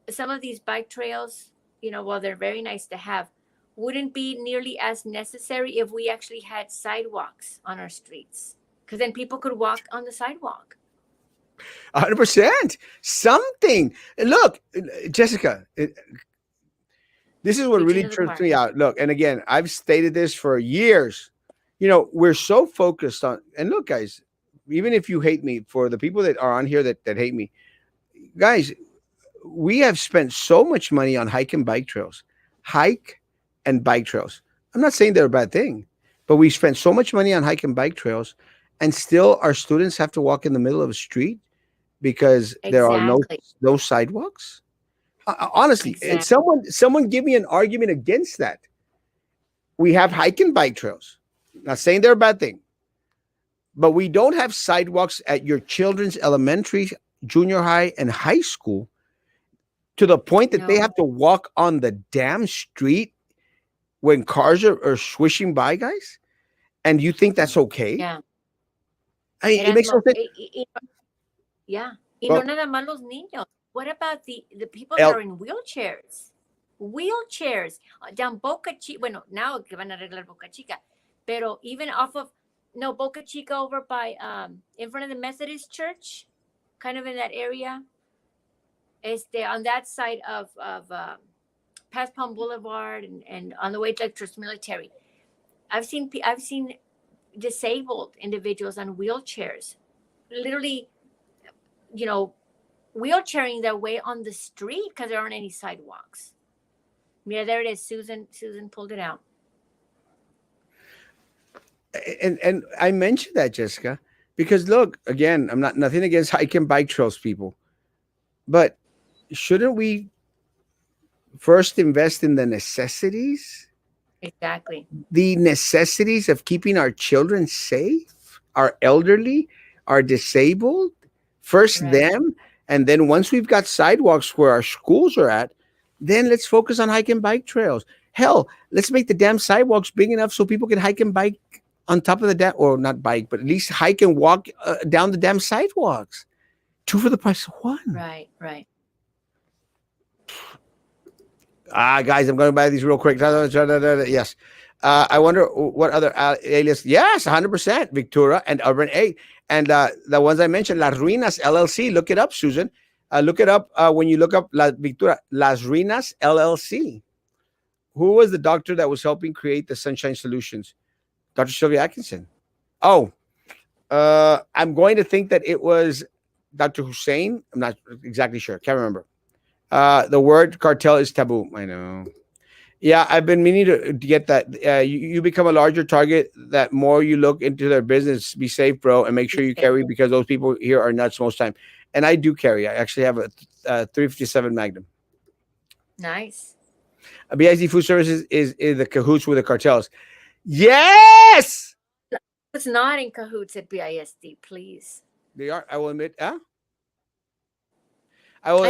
some of these bike trails, while they're very nice to have, wouldn't be nearly as necessary if we actually had sidewalks on our streets, because then people could walk on the sidewalk. 100%. Something. Look, Jessica, This is what really trips me out. Look, and again, I've stated this for years. You know, we're so focused on, and look, guys, even if you hate me, for the people that are on here that hate me, guys, we have spent so much money on hike and bike trails. Hike and bike trails. I'm not saying they're a bad thing, but we spent so much money on hike and bike trails, and still our students have to walk in the middle of a street because there are no sidewalks. Honestly, and someone give me an argument against that. We have hike and bike trails. Not saying they're a bad thing, but we don't have sidewalks at your children's elementary, junior high, and high school to the point that they have to walk on the damn street when cars are swishing by, guys. And you think that's okay? Yeah. I mean, it makes no sense. Yeah. Y no nada más los niños. What about the people that are in wheelchairs? Wheelchairs down Boca Chica. Bueno, now que van a arreglar Boca Chica, pero even off of Boca Chica over by in front of the Methodist Church, kind of in that area. On that side of past Palm Boulevard and on the way to Trust Military, I've seen disabled individuals on wheelchairs, literally, wheelchairing their way on the street because there aren't any sidewalks. Yeah, there it is. Susan pulled it out. And I mentioned that, Jessica, because look, again, I'm nothing against hike and bike trails, people, but shouldn't we first invest in the necessities? Exactly. The necessities of keeping our children safe, our elderly, our disabled, first them. And then once we've got sidewalks where our schools are at, then let's focus on hike and bike trails. Hell, let's make the damn sidewalks big enough so people can hike and bike on top of the damn, or not bike, but at least hike and walk down the damn sidewalks. 2 for the price of 1. Right. Guys, I'm going to buy these real quick. Yes. I wonder what other alias. Yes, 100%. Victoria and Urban 8. And the ones I mentioned, Las Ruinas LLC. Look it up, Susan. Look it up when you look up Victoria, Las Ruinas LLC. Who was the doctor that was helping create the Sunshine Solutions? Dr. Sylvia Atkinson. Oh, I'm going to think that it was Dr. Hussein. I'm not exactly sure. Can't remember. The word cartel is taboo. I know. Yeah, I've been meaning to get that. You become a larger target that more you look into their business. Be safe, bro, and make sure you carry, because those people here are nuts most time. And I do carry. I actually have a 357 Magnum. Nice. BIZ Food Services is the cahoots with the cartels. Yes! It's not in cahoots at BISD, please. They are. I will admit. I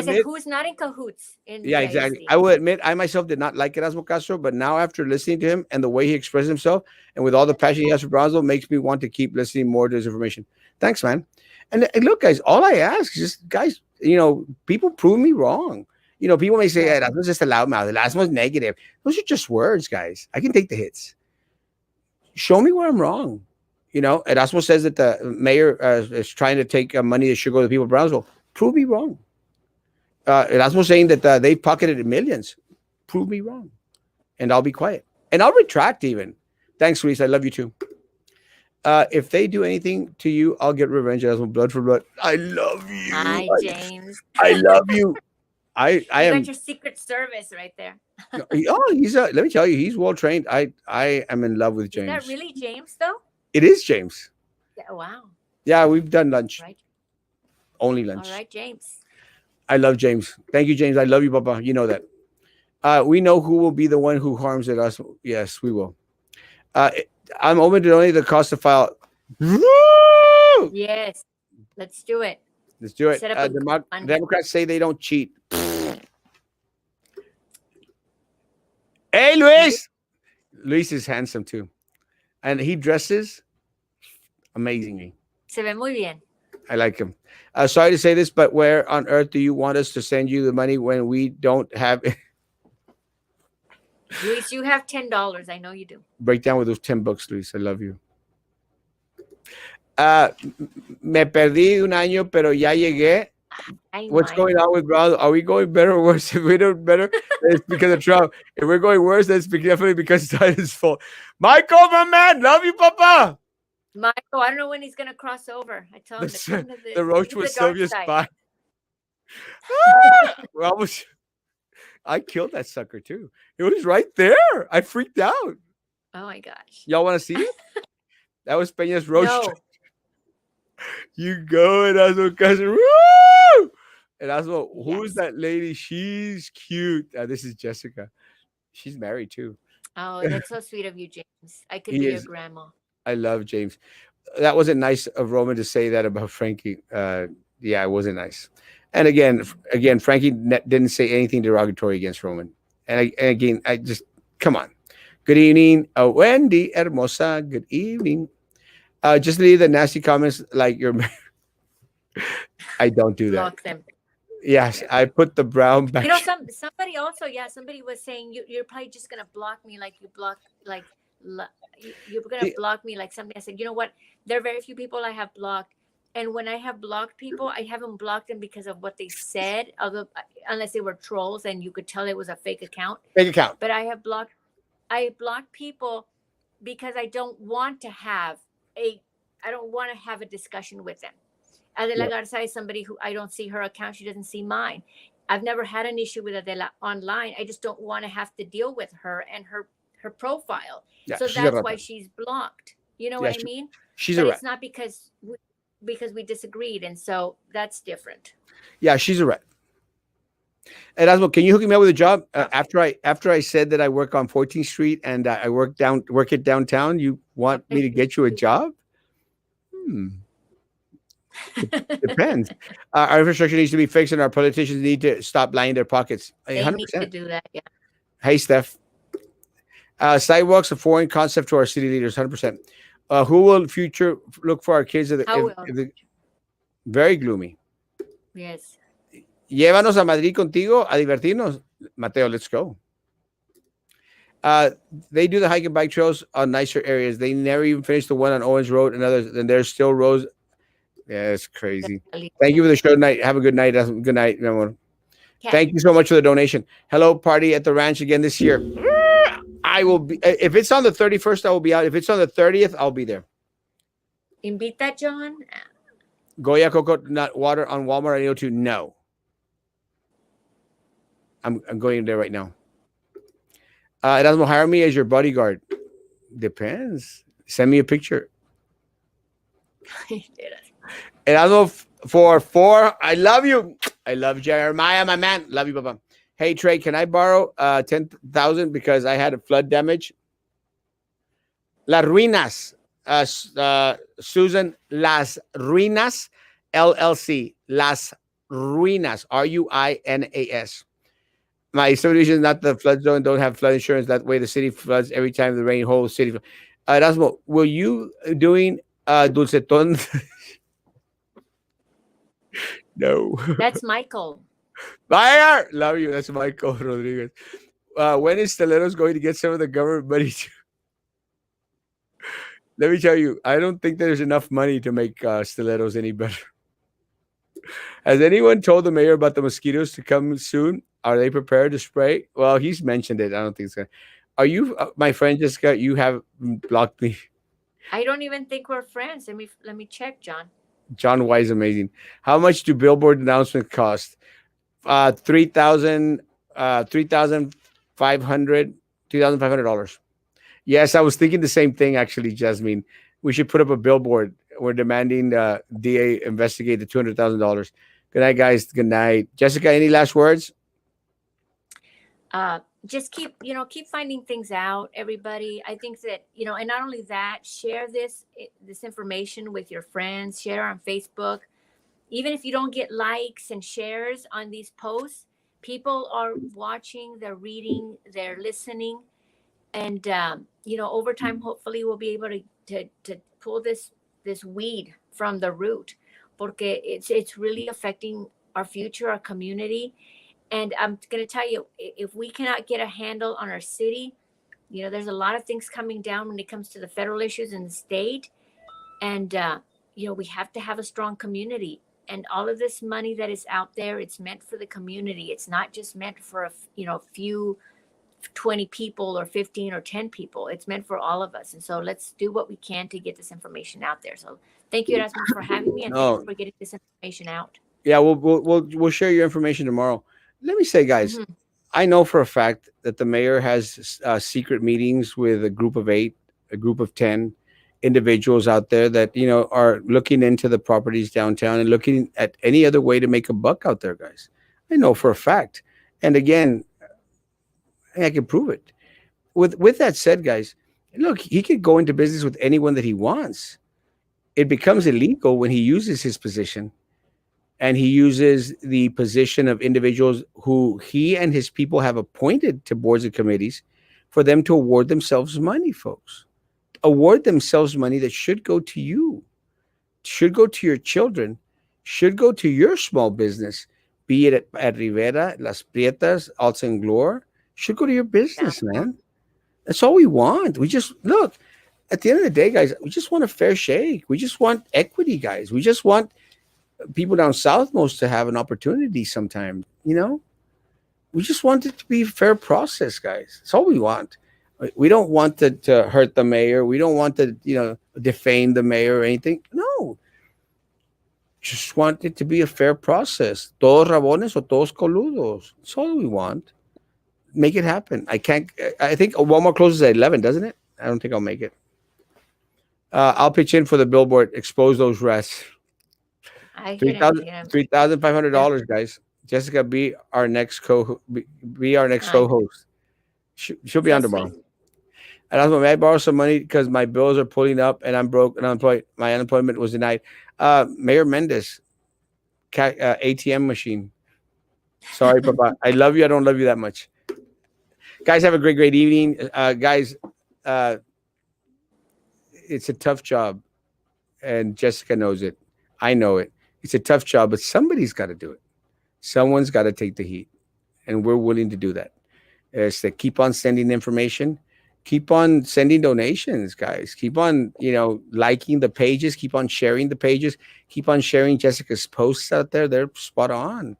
said, who's not in cahoots? Yeah, BISD? Exactly. I will admit, I myself did not like Erasmo Castro, but now after listening to him and the way he expressed himself and with all the passion he has for Brownsville, makes me want to keep listening more to his information. Thanks, man. And look, guys, all I ask is just, guys, people prove me wrong. People may say, Erasmo's just a loudmouth. Erasmo's negative. Those are just words, guys. I can take the hits. Show me where I'm wrong. Erasmo says that the mayor is trying to take money that should go to the people of Brownsville. Prove me wrong. Erasmo saying that they've pocketed millions. Prove me wrong. And I'll be quiet. And I'll retract even. Thanks, Luis. I love you too. If they do anything to you, I'll get revenge. Erasmo, blood for blood. I love you. Hi, James. I love you. I am. Got your Secret Service right there. He's let me tell you, he's well trained. I am in love with James. Is that really James though? It is James. Yeah, wow. Yeah, we've done lunch. Right. Only lunch. All right, James. I love James. Thank you, James. I love you, Papa. You know that. We know who will be the one who harms us. Yes, we will. I'm open to only the cost to file. Yes, let's do it. Let's do it. Democrats say they don't cheat. Hey, Luis. Luis is handsome too. And he dresses amazingly. Se ve muy bien. I like him. Sorry to say this, but where on earth do you want us to send you the money when we don't have it? Luis, you have $10. I know you do. Break down with those $10, Luis. I love you. Me perdí un año, pero ya llegué. What's going on with Brown? Are we going better or worse? If we do better, it's because of Trump. If we're going worse, then it's definitely because it's Titan's fault. Michael, my man, love you, Papa. Michael, I don't know when he's gonna cross over. I tell him to come to the roach was Sylvia's spy. We're almost. I killed that sucker too. It was right there. I freaked out. Oh my gosh! Y'all want to see it? That was Peña's roach. No. You go, Erasmo, cousin. Woo! Erasmo, who is that lady? She's cute. This is Jessica. She's married too. Oh, that's so sweet of you, James. I could be your grandma. I love James. That wasn't nice of Roman to say that about Frankie. Yeah, it wasn't nice. And again, Frankie didn't say anything derogatory against Roman. And again, I just come on. Good evening, Wendy Hermosa. Good evening. Just leave the nasty comments like you're. I don't do that. Block them. Yes, I put the brown back. You know, somebody also, somebody was saying you're probably just gonna block me like you block like you're gonna block me like something. I said, you know what? There are very few people I have blocked, and when I have blocked people, I haven't blocked them because of what they said, although unless they were trolls and you could tell it was a fake account. Fake account. But I blocked people because I don't want to have a discussion with them. Adela Garza is somebody who I don't see her account. She doesn't see mine. I've never had an issue with Adela online. I just don't want to have to deal with her and her profile. Yeah, so that's why she's blocked. You know what I mean? It's not because we disagreed. And so that's different. Yeah, she's a rat. Erasmo, can you hook me up with a job? After I said that I work on 14th Street and I work it downtown, you want me to get you a job? Depends. Our infrastructure needs to be fixed, and our politicians need to stop lining their pockets. 100%. They need to do that. Yeah. Hey, Steph. Sidewalks a foreign concept to our city leaders. 100%. Who will future look for our kids? Very gloomy. Yes. Llévanos a Madrid contigo a divertirnos. Mateo, let's go. They do the hike and bike trails on nicer areas. They never even finished the one on Owens Road and others. And there's still roads. Yeah, it's crazy. Thank you for the show tonight. Have a good night. Good night, everyone. Thank you so much for the donation. Hello, party at the ranch again this year. I will be. If it's on the 31st, I will be out. If it's on the 30th, I'll be there. Invita, John. Goya coconut water on Walmart. I know to no. I'm going there right now. Erasmo, hire me as your bodyguard. Depends. Send me a picture. Erasmo for 4. I love you. I love Jeremiah, my man. Love you, Papa. Hey, Trey, can I borrow 10,000 because I had a flood damage? Las Ruinas. Susan, Las Ruinas, LLC. Las Ruinas. RUINAS. My subdivision is not the flood zone. Don't have flood insurance. That way the city floods every time the rain. Whole city. Erasmo, were you doing Dulceton? No. That's Michael. Fire! Love you. That's Michael Rodriguez. When is Stilettos going to get some of the government money? Let me tell you, I don't think there's enough money to make Stilettos any better. Has anyone told the mayor about the mosquitoes to come soon? Are they prepared to spray? Well, he's mentioned it. I don't think it's going to. Are you, my friend Jessica, you have blocked me. I don't even think we're friends. Let me check, John. John Wise, amazing. How much do billboard announcements cost? $3,500. Yes, I was thinking the same thing, actually, Jasmine. We should put up a billboard. We're demanding DA investigate the $200,000. Good night, guys. Good night. Jessica, any last words? Just keep finding things out, everybody. I think that, and not only that, share this information with your friends, share on Facebook. Even if you don't get likes and shares on these posts, people are watching, they're reading, they're listening. And, over time, hopefully we'll be able to pull this weed from the root, porque it's really affecting our future, our community. And I'm going to tell you, if we cannot get a handle on our city, there's a lot of things coming down when it comes to the federal issues in the state. And, we have to have a strong community. And all of this money that is out there, it's meant for the community. It's not just meant for a few 20 people or 15 or 10 people. It's meant for all of us. And so let's do what we can to get this information out there. So thank you, Erasmo, for having me, and thank you for getting this information out. Yeah, we'll share your information tomorrow. Let me say, guys, I know for a fact that the mayor has secret meetings with a group of 8, a group of 10 individuals out there that are looking into the properties downtown and looking at any other way to make a buck out there, guys. I know for a fact. And again, I can prove it. With that said, guys, look, he could go into business with anyone that he wants. It becomes illegal when he uses his position, and he uses the position of individuals who he and his people have appointed to boards and committees for them to award themselves money, folks. Award themselves money that should go to you, should go to your children, should go to your small business, be it at Rivera, Las Prietas, Alta and Glore, should go to your business, man. That's all we want. We just, look, at the end of the day, guys, we just want a fair shake. We just want equity, guys. We just want people down south most to have an opportunity sometime. We just want it to be a fair process, guys. That's all we want. We don't want to hurt the mayor. We don't want to defame the mayor or anything. No, just want it to be a fair process. Todos rabones o todos coludos. That's all we want. Make it happen. I think Walmart closes at 11, doesn't it? I don't think I'll make it. I'll pitch in for the billboard. Expose those rats. $3,500, guys. Jessica, be our next co-host. She'll be on tomorrow. And I was like, may I borrow some money because my bills are pulling up and I'm broke and unemployed. My unemployment was denied. Mayor Mendez, ATM machine. Sorry, Papa. I love you. I don't love you that much. Guys, have a great evening. Guys, it's a tough job, and Jessica knows it. I know it. It's a tough job, but somebody's got to do it. Someone's got to take the heat, and we're willing to do that. Is to keep on sending information, keep on sending donations, guys. Keep on, liking the pages, keep on sharing the pages, keep on sharing Jessica's posts out there. They're spot on.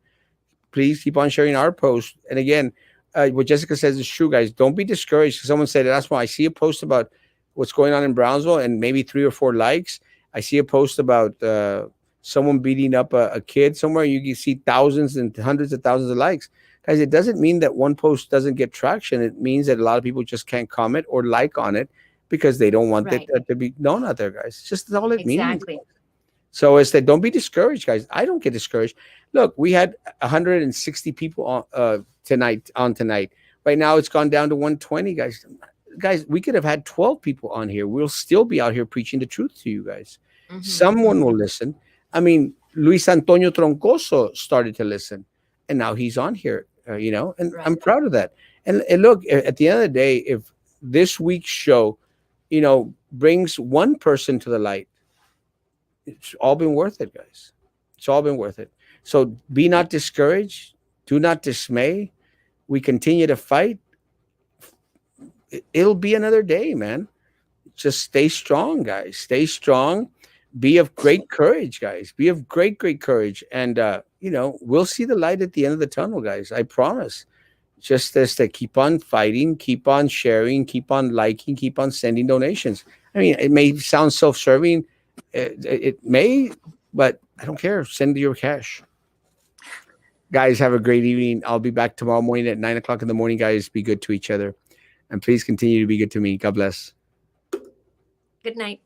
Please keep on sharing our posts. And again, what Jessica says is true, guys. Don't be discouraged. Someone said, that's why I see a post about what's going on in Brownsville and maybe 3 or 4 likes. I see a post about someone beating up a kid somewhere. You can see thousands and hundreds of thousands of likes. Guys, it doesn't mean that one post doesn't get traction. It means that a lot of people just can't comment or like on it because they don't want it to be known out there, guys. It's just all it means. So it's that don't be discouraged, guys. I don't get discouraged. Look, we had 160 people tonight. Right now, it's gone down to 120, guys. Guys, we could have had 12 people on here. We'll still be out here preaching the truth to you guys. Someone will listen. I mean, Luis Antonio Troncoso started to listen, and now he's on here. And I'm proud of that. And look, at the end of the day, if this week's show, brings one person to the light, it's all been worth it, guys. It's all been worth it. So be not discouraged. Do not dismay. We continue to fight. It'll be another day, man. Just stay strong, guys. Stay strong. Be of great courage, guys. Be of great courage. And, we'll see the light at the end of the tunnel, guys. I promise. Just as to keep on fighting, keep on sharing, keep on liking, keep on sending donations. I mean, it may sound self-serving. It may, but I don't care. Send your cash. Guys, have a great evening. I'll be back tomorrow morning at 9:00 in the morning, guys. Be good to each other. And please continue to be good to me. God bless. Good night.